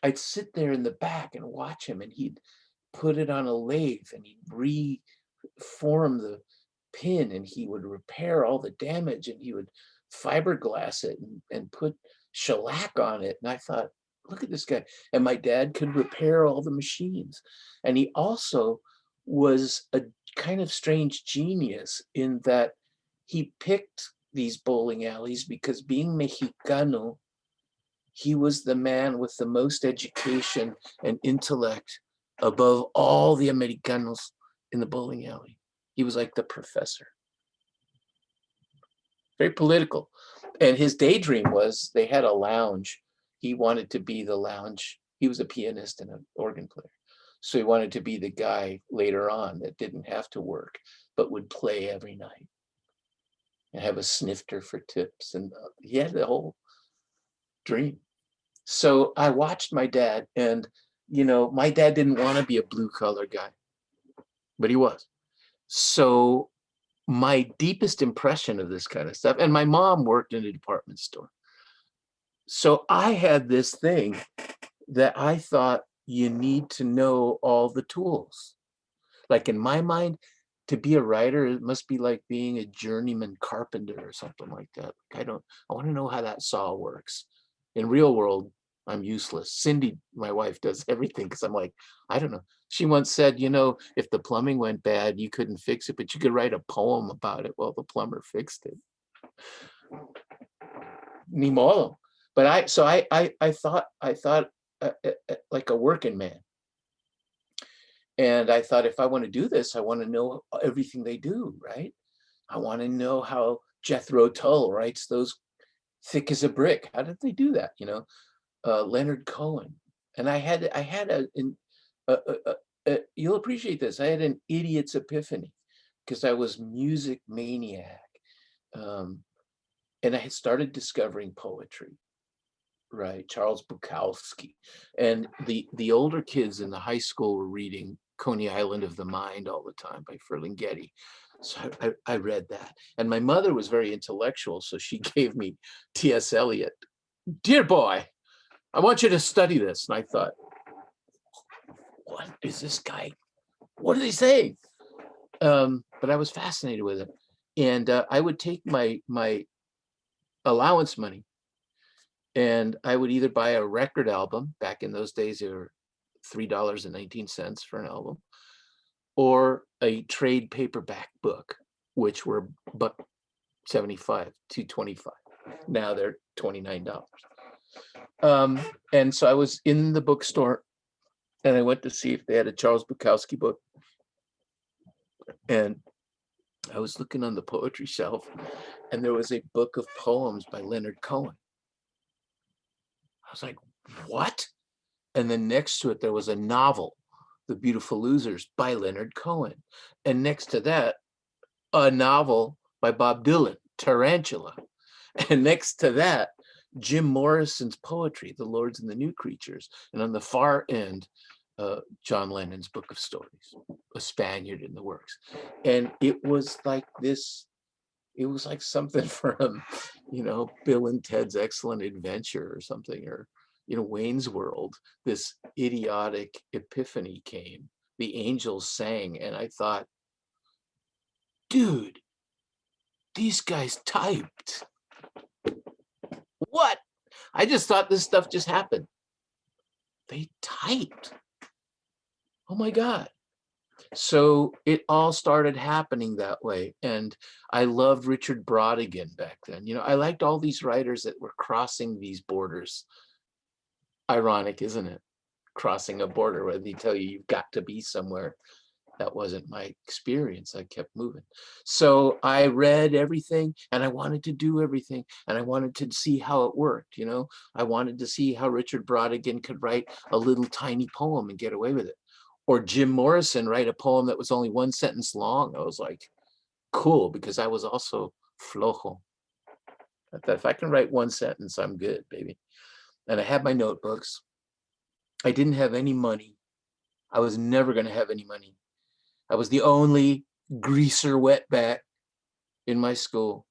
I'd sit there in the back and watch him and he'd put it on a lathe and he'd reform the pin and he would repair all the damage and he would fiberglass it and put shellac on it. And I thought, look at this guy. And my dad could repair all the machines. And he also was a kind of strange genius in that he picked these bowling alleys because, being Mexicano, he was the man with the most education and intellect above all the Americanos in the bowling alley. He was like the professor. Very political. And his daydream was they had a lounge. He wanted to be the lounge. He was a pianist and an organ player. So he wanted to be the guy later on that didn't have to work, but would play every night and have a snifter for tips. And he had the whole dream. So I watched my dad, and, you know, my dad didn't want to be a blue collar guy, but he was. So my deepest impression of this kind of stuff, and my mom worked in a department store. So I had this thing that I thought you need to know all the tools. Like in my mind, to be a writer, it must be like being a journeyman carpenter or something like that. I want to know how that saw works. In real world, I'm useless. Cindy, my wife, does everything because I'm like, I don't know. She once said, you know, if the plumbing went bad, you couldn't fix it, but you could write a poem about it while the plumber fixed it. Ni modo. But I thought like a working man. And I thought, if I want to do this, I want to know everything they do, right? I want to know how Jethro Tull writes those thick as a brick. How did they do that? You know, Leonard Cohen. And I had you'll appreciate this. I had an idiot's epiphany because I was music maniac. And I had started discovering poetry, right? Charles Bukowski. And the older kids in the high school were reading Coney Island of the Mind all the time by Ferlinghetti. So I read that. And my mother was very intellectual, so she gave me T.S. Eliot. Dear boy, I want you to study this. And I thought, what is this guy? What is he saying? But I was fascinated with it. And I would take my allowance money, and I would either buy a record album. Back in those days, they were $3.19 for an album, or a trade paperback book, which were $1.75 to $2.25. Now they're $29. And so I was in the bookstore, and I went to see if they had a Charles Bukowski book. And I was looking on the poetry shelf, and there was a book of poems by Leonard Cohen. I was like, what? And then next to it, there was a novel, The Beautiful Losers by Leonard Cohen. And next to that, a novel by Bob Dylan, Tarantula. And next to that, Jim Morrison's poetry, The Lords and the New Creatures. And on the far end, John Lennon's Book of Stories, A Spaniard in the Works. And it was like this, it was like something from, you know, Bill and Ted's Excellent Adventure or something, or, you know, Wayne's World. This idiotic epiphany came. The angels sang, and I thought, dude, these guys typed. What? I just thought this stuff just happened. They typed. Oh my God. So it all started happening that way. And I loved Richard Brodigan back then. You know, I liked all these writers that were crossing these borders. Ironic, isn't it? Crossing a border where they tell you you've got to be somewhere. That wasn't my experience. I kept moving. So I read everything, and I wanted to do everything, and I wanted to see how it worked. You know, I wanted to see how Richard Brodigan could write a little tiny poem and get away with it. Or Jim Morrison write a poem that was only one sentence long. I was like, cool, because I was also flojo. I thought, if I can write one sentence, I'm good, baby. And I had my notebooks. I didn't have any money. I was never going to have any money. I was the only greaser wetback in my school.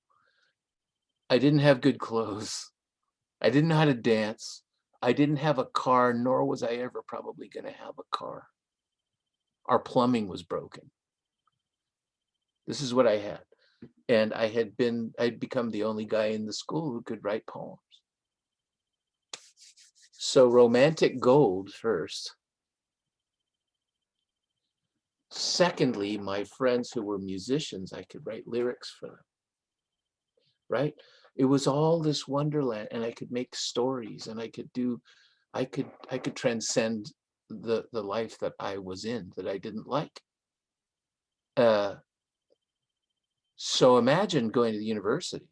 I didn't have good clothes. I didn't know how to dance. I didn't have a car, nor was I ever probably going to have a car. Our plumbing was broken. This is what I had. And I'd become the only guy in the school who could write poems. So romantic gold first. secondly, my friends who were musicians, I could write lyrics for them, right? It was all this wonderland, and I could make stories, and I could transcend the life that I was in that I didn't like. So imagine going to the university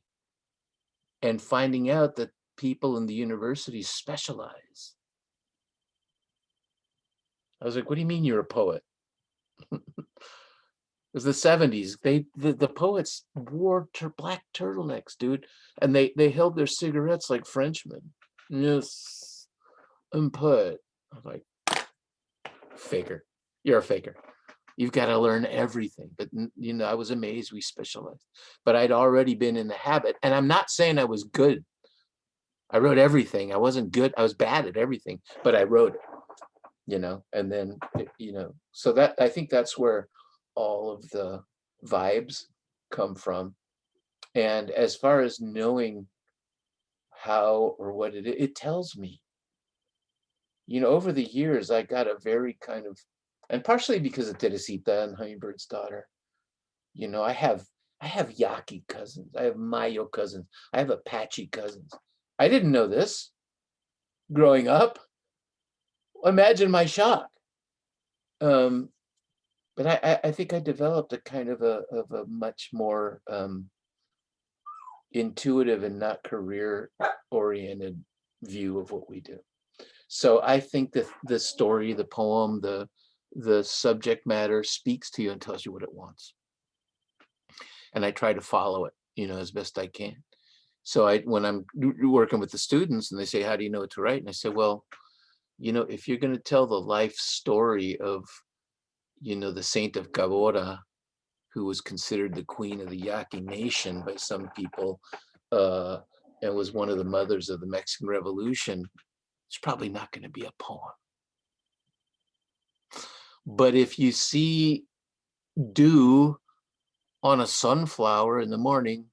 and finding out that people in the university specialize. I was like, what do you mean you're a poet? It was the 70s. The poets wore black turtlenecks, dude, and they held their cigarettes like Frenchmen. Yes, I'm a poet. I was like, faker. You're a faker. You've got to learn everything. But you know, I was amazed we specialized. But I'd already been in the habit, and I'm not saying I was good. I wrote everything. I wasn't good. I was bad at everything, but I wrote it. You know, and then you know, so that I think that's where all of the vibes come from. And as far as knowing how or what it tells me, you know, over the years, I got a very kind of, and partially because of Teresita and Hummingbird's daughter, you know, I have Yaqui cousins, I have Mayo cousins, I have Apache cousins. I didn't know this growing up. Imagine my shock. But I think I developed a kind of a much more intuitive and not career-oriented view of what we do. So I think that the story, the poem, the subject matter speaks to you and tells you what it wants. And I try to follow it, you know, as best I can. So when I'm working with the students and they say, how do you know what to write? And I say, well, you know, if you're going to tell the life story of, you know, the Saint of Cabora, who was considered the queen of the Yaqui nation by some people, and was one of the mothers of the Mexican Revolution, it's probably not going to be a poem. But if you see dew on a sunflower in the morning,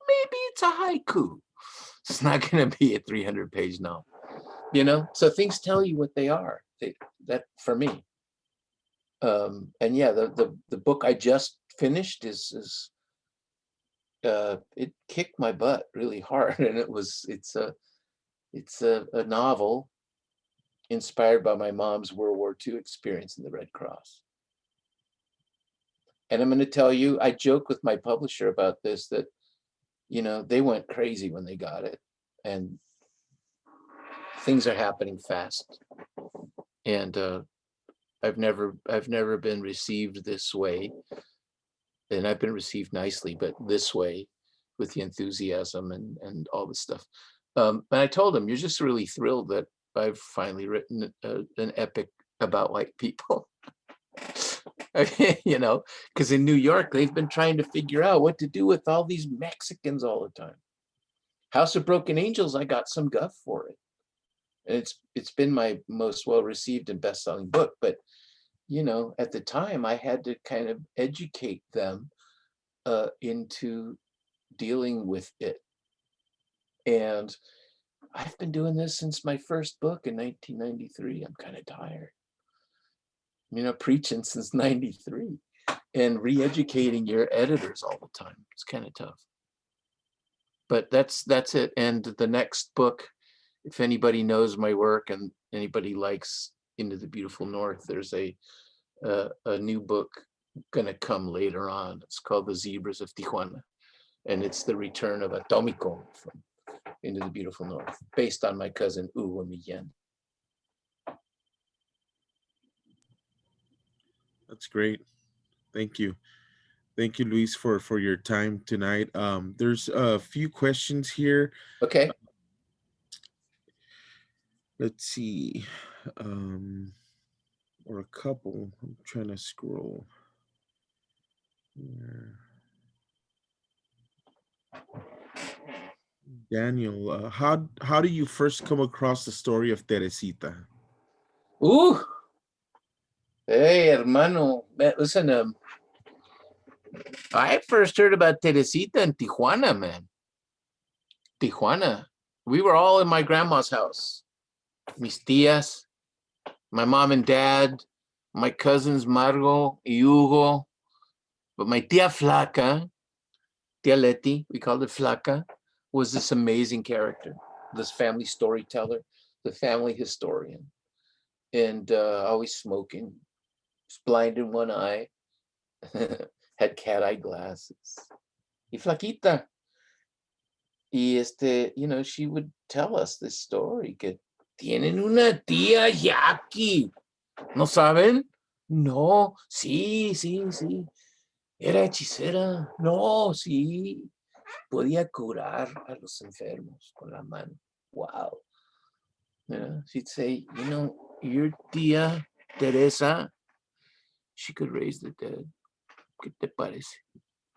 maybe it's a haiku. It's not going to be a 300-page novel, you know? So things tell you what they are. That for me. And yeah, the book I just finished is it kicked my butt really hard, and it's a novel inspired by my mom's World War II experience in the Red Cross. And I'm going to tell you, I joke with my publisher about this, that, you know, they went crazy when they got it, and things are happening fast. And I've never been received this way, and I've been received nicely, but this way, with the enthusiasm and all this stuff. And I told him, you're just really thrilled that I've finally written an epic about white people. You know, because in New York, they've been trying to figure out what to do with all these Mexicans all the time. House of Broken Angels, I got some guff for it. And it's been my most well-received and best-selling book. But, you know, at the time, I had to kind of educate them into dealing with it. And I've been doing this since my first book in 1993. I'm kind of tired. You know, preaching since 93 and re-educating your editors all the time. It's kind of tough. But that's it. And the next book, if anybody knows my work and anybody likes Into the Beautiful North, there's a new book gonna come later on. It's called The Zebras of Tijuana. And it's the return of Atomico from Into the Beautiful North, based on my cousin Hugo Millán. That's great. Thank you. Thank you, Luis, for your time tonight. There's a few questions here. Okay. Let's see. Or a couple. I'm trying to scroll here. Daniel, how do you first come across the story of Teresita? Hey, hermano. Listen, I first heard about Teresita in Tijuana, man. Tijuana. We were all in my grandma's house. Mis tías, my mom and dad, my cousins Margo y Hugo, but my tia Flaca, tia Leti, we called her Flaca, was this amazing character, this family storyteller, the family historian, and always smoking, was blind in one eye, had cat-eye glasses. Y Flaquita. Y she would tell us this story, que tienen una tía Jackie. ¿No saben? No, sí, sí, sí. Era hechicera. No, sí. Podía curar a los enfermos con la mano. Wow. Yeah, she'd say, your tía Teresa, she could raise the dead. ¿Qué te parece?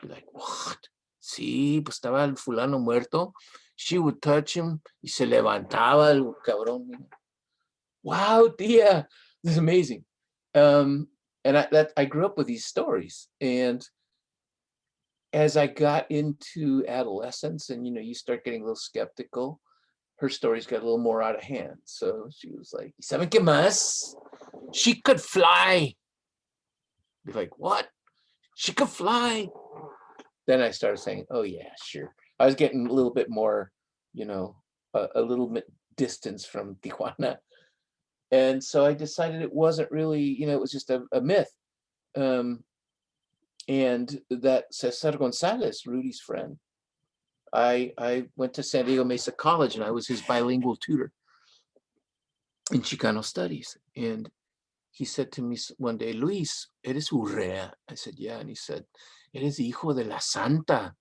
Be like, what? Sí, pues estaba el fulano muerto. She would touch him y se levantaba el cabrón. Wow, tía, this is amazing. And I grew up with these stories. And as I got into adolescence and, you start getting a little skeptical, her stories got a little more out of hand. So she was like, ¿saben qué más? She could fly. Be like, what? She could fly. Then I started saying, oh yeah, sure. I was getting a little bit more, a little bit distance from Tijuana. And so I decided it wasn't really, it was just a myth. And that Cesar Gonzalez, Rudy's friend, I went to San Diego Mesa College and I was his bilingual tutor in Chicano studies. And he said to me one day, Luis, ¿eres Urrea? I said, yeah. And he said, eres hijo de la Santa.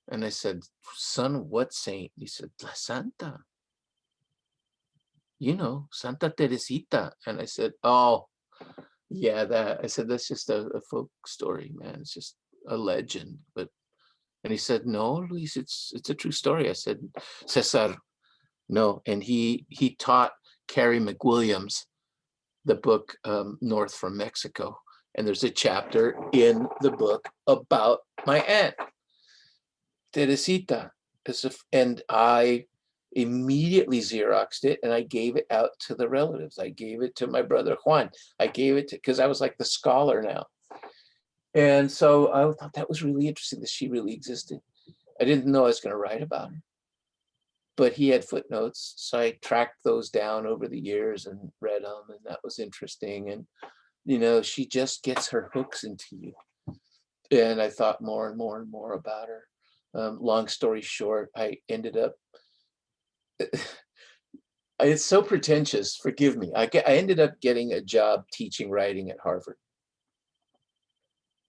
And I said, son, what saint? He said, la Santa. Santa Teresita. And I said, oh, yeah, that. I said, that's just a folk story, man. It's just a legend. And he said, no, Luis, it's a true story. I said, Cesar, no. And he taught Carrie McWilliams the book North from Mexico. And there's a chapter in the book about my aunt, Teresita. And I immediately Xeroxed it and I gave it out to the relatives. I gave it to my brother Juan. I gave it because I was like the scholar now. And so I thought that was really interesting that she really existed. I didn't know I was going to write about her, but he had footnotes. So I tracked those down over the years and read them, and that was interesting. And, she just gets her hooks into you. And I thought more and more and more about her. Long story short, I ended up, it's so pretentious, forgive me. I ended up getting a job teaching writing at Harvard.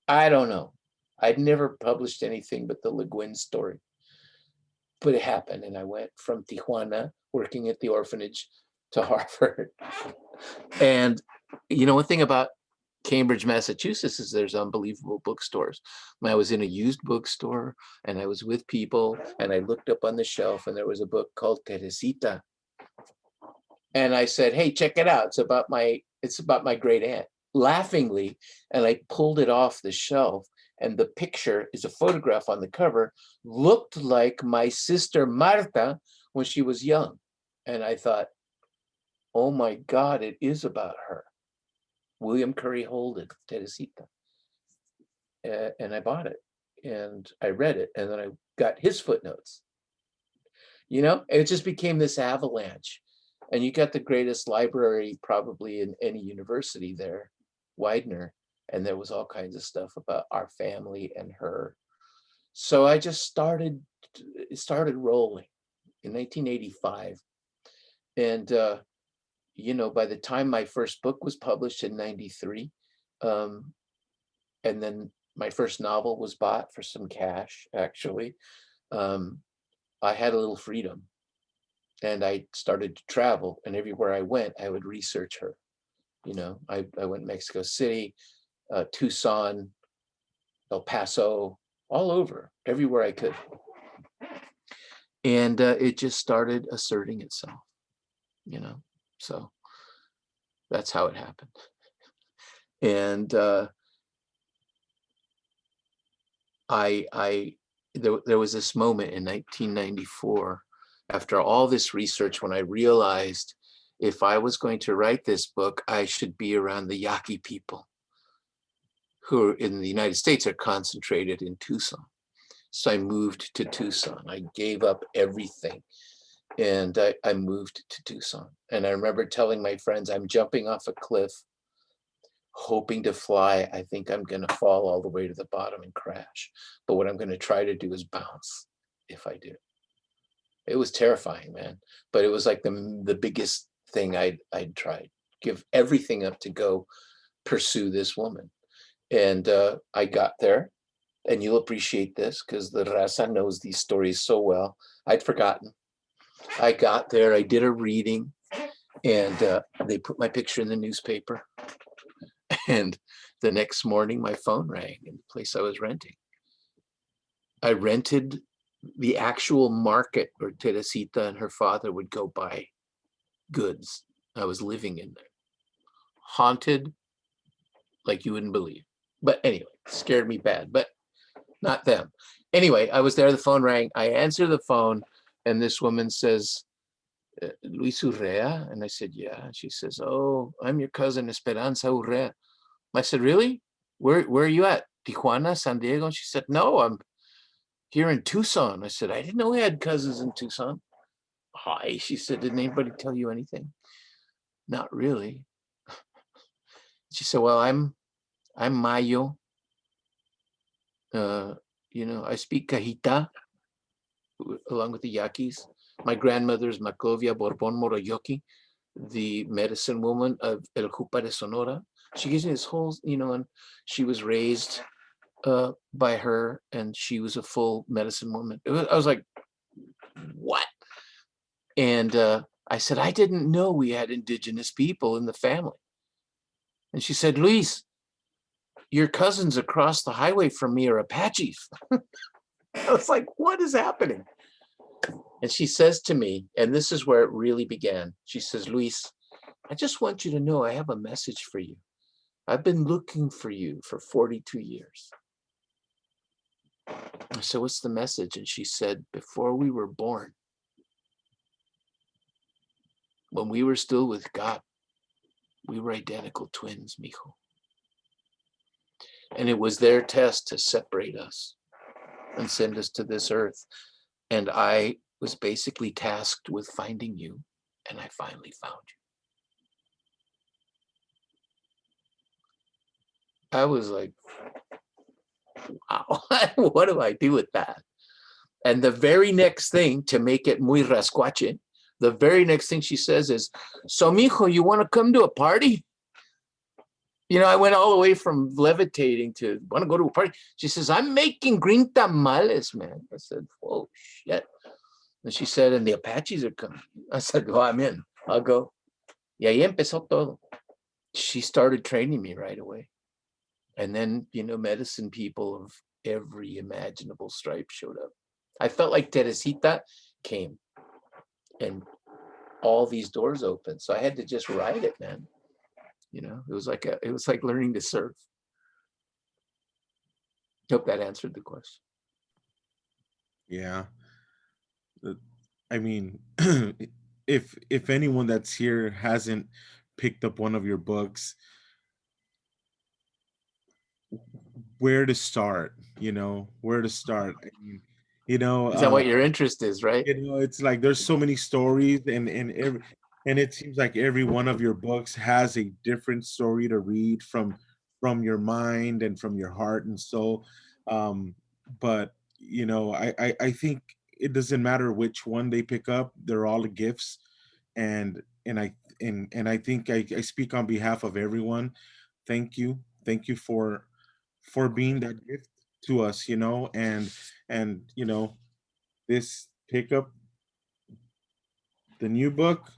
I don't know. I'd never published anything but the Le Guin story, but it happened. And I went from Tijuana, working at the orphanage, to Harvard. And, one thing about Cambridge, Massachusetts is there's unbelievable bookstores. I was in a used bookstore and I was with people and I looked up on the shelf and there was a book called Teresita. And I said, hey, check it out. It's about my great aunt, laughingly. And I pulled it off the shelf and the picture is a photograph on the cover, looked like my sister Marta when she was young. And I thought, oh my God, it is about her. William Curry Holden, Teresita. And I bought it and I read it and then I got his footnotes. It just became this avalanche. And you got the greatest library probably in any university there, Widener. And there was all kinds of stuff about our family and her. So I just started rolling in 1985. And, by the time my first book was published in 93, and then my first novel was bought for some cash, actually, I had a little freedom. And I started to travel, and everywhere I went, I would research her. I went to Mexico City, Tucson, El Paso, all over, everywhere I could. And it just started asserting itself, so that's how it happened. And there was this moment in 1994 after all this research when I realized if I was going to write this book, I should be around the Yaqui people, who in the United States are concentrated in Tucson. So I moved to Tucson. I gave up everything and I moved to Tucson. And I remember telling my friends, I'm jumping off a cliff, hoping to fly. I think I'm going to fall all the way to the bottom and crash. But what I'm going to try to do is bounce if I do. It was terrifying, man. But it was like the biggest thing I'd tried. Give everything up to go pursue this woman. And I got there, and you'll appreciate this because the raza knows these stories so well. I'd forgotten. I got there, I did a reading, and they put my picture in the newspaper. And the next morning, my phone rang in the place I was renting. I rented the actual market where Teresita and her father would go buy goods. I was living in there. Haunted like you wouldn't believe. But anyway, scared me bad, but not them. Anyway, I was there, the phone rang. I answer the phone, and this woman says, Luis Urrea? And I said, yeah. And she says, oh, I'm your cousin, Esperanza Urrea. I said, really? Where are you at? Tijuana, San Diego? And she said, no, I'm here in Tucson. I said, I didn't know we had cousins in Tucson. Hi, she said, didn't anybody tell you anything? Not really. She said, well, I'm Mayo. You know, I speak Cajita along with the Yaquis. My grandmother's Maclovia Borbon Moroyoki, the medicine woman of El Jupa de Sonora. She gives me this whole, you know, and she was raised by her, and she was a full medicine woman. I was like, what? And I said, I didn't know we had indigenous people in the family. And she said, Luis, your cousins across the highway from me are Apaches. I was like, what is happening? And she says to me, and this is where it really began. She says, Luis, I just want you to know I have a message for you. I've been looking for you for 42 years. I said, what's the message? And she said, before we were born, when we were still with God, we were identical twins, mijo. And it was their test to separate us and send us to this earth. And I was basically tasked with finding you, and I finally found you. I was like, wow, what do I do with that? And the very next thing, to make it muy rascuache, the very next thing she says is, so mijo, you want to come to a party? You know, I went all the way from levitating to want to go to a party. She says, I'm making green tamales, man. I said, oh, shit. And she said, and the Apaches are coming. I said, well, I'm in. I'll go. Y ahí empezó todo. She started training me right away. And then, you know, medicine people of every imaginable stripe showed up. I felt like Teresita came and all these doors opened. So I had to just ride it, man. You know, it was like learning to surf. Hope that answered the question. Yeah. I mean, if anyone that's here hasn't picked up one of your books, where to start? You know, where to start? I mean, you know, Is that what your interest is, right? you know, it's like there's so many stories, and it seems like every one of your books has a different story to read from your mind and from your heart and soul. But you know, I think it doesn't matter which one they pick up; they're all gifts, and I think I speak on behalf of everyone. Thank you for being that gift to us, you know, and you know, this pick up the new book,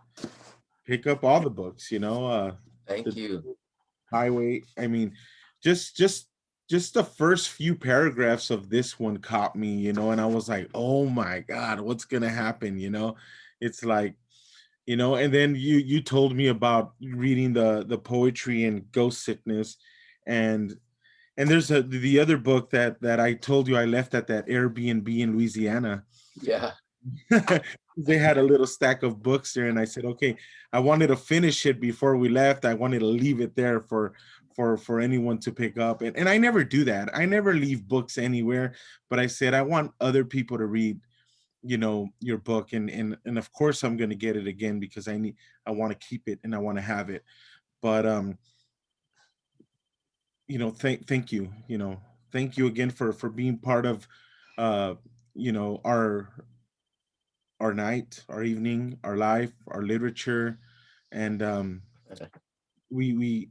pick up all the books, you know, Thank the you. highway. I mean, just the first few paragraphs of this one caught me, you know, and I was like, oh my God, what's gonna happen? You know, it's like, you know, and then you told me about reading the poetry and ghost sickness, and there's the other book that I told you I left at that Airbnb in Louisiana. Yeah. they had a little stack of books there, and I said, okay, I wanted to finish it before we left. I wanted to leave it there for anyone to pick up, and I never do that. I never leave books anywhere, but I said I want other people to read, you know, your book, and of course I'm going to get it again because I want to keep it and I want to have it. But you know, thank you, you know, thank you again for being part of you know, our night, our evening, our life, our literature, and we we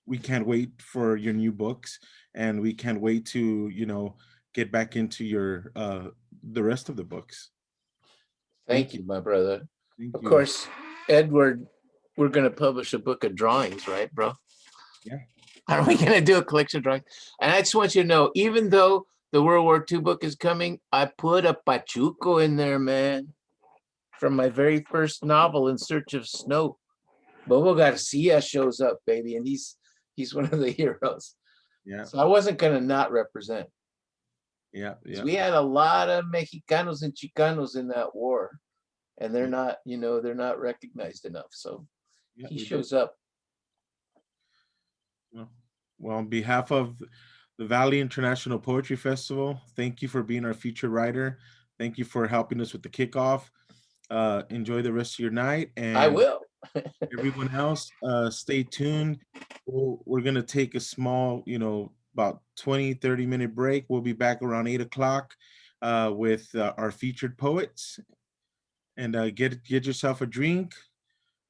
we can't wait for your new books, and we can't wait to, you know, get back into your the rest of the books. Thank you, my brother. Thank Of you. course, Edward, we're gonna publish a book of drawings, right, bro? Yeah. Are we gonna do a collection of drawings? And I just want you to know, even though the World War II book is coming, I put a Pachuco in there, man, from my very first novel, In Search of Snow. Bobo Garcia shows up, baby, and he's one of the heroes. Yeah. So I wasn't gonna not represent. Yeah. Yeah. We had a lot of Mexicanos and Chicanos in that war, and they're not, you know, they're not recognized enough. So Yeah, he we shows did. up. Well, on behalf of the Valley International Poetry Festival, thank you for being our featured writer. Thank you for helping us with the kickoff. Enjoy the rest of your night, I and will. everyone else, stay tuned. We're gonna take a small, you know, about 20-30 minute break. We'll be back around 8 o'clock with our featured poets, and get yourself a drink,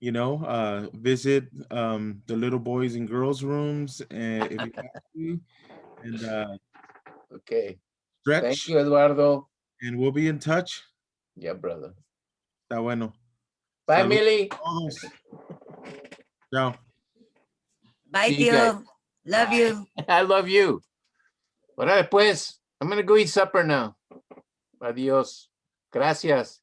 you know, visit the little boys and girls rooms if you have to, and Okay. Thank stretch, you, Eduardo. and we'll be in touch. Yeah, brother. Está bueno. Bye, Salud Millie. a todos. Chao. Bye, See you guys. Tio. Love you. I love you. Órale, pues. I'm gonna go eat supper now. Adios. Gracias.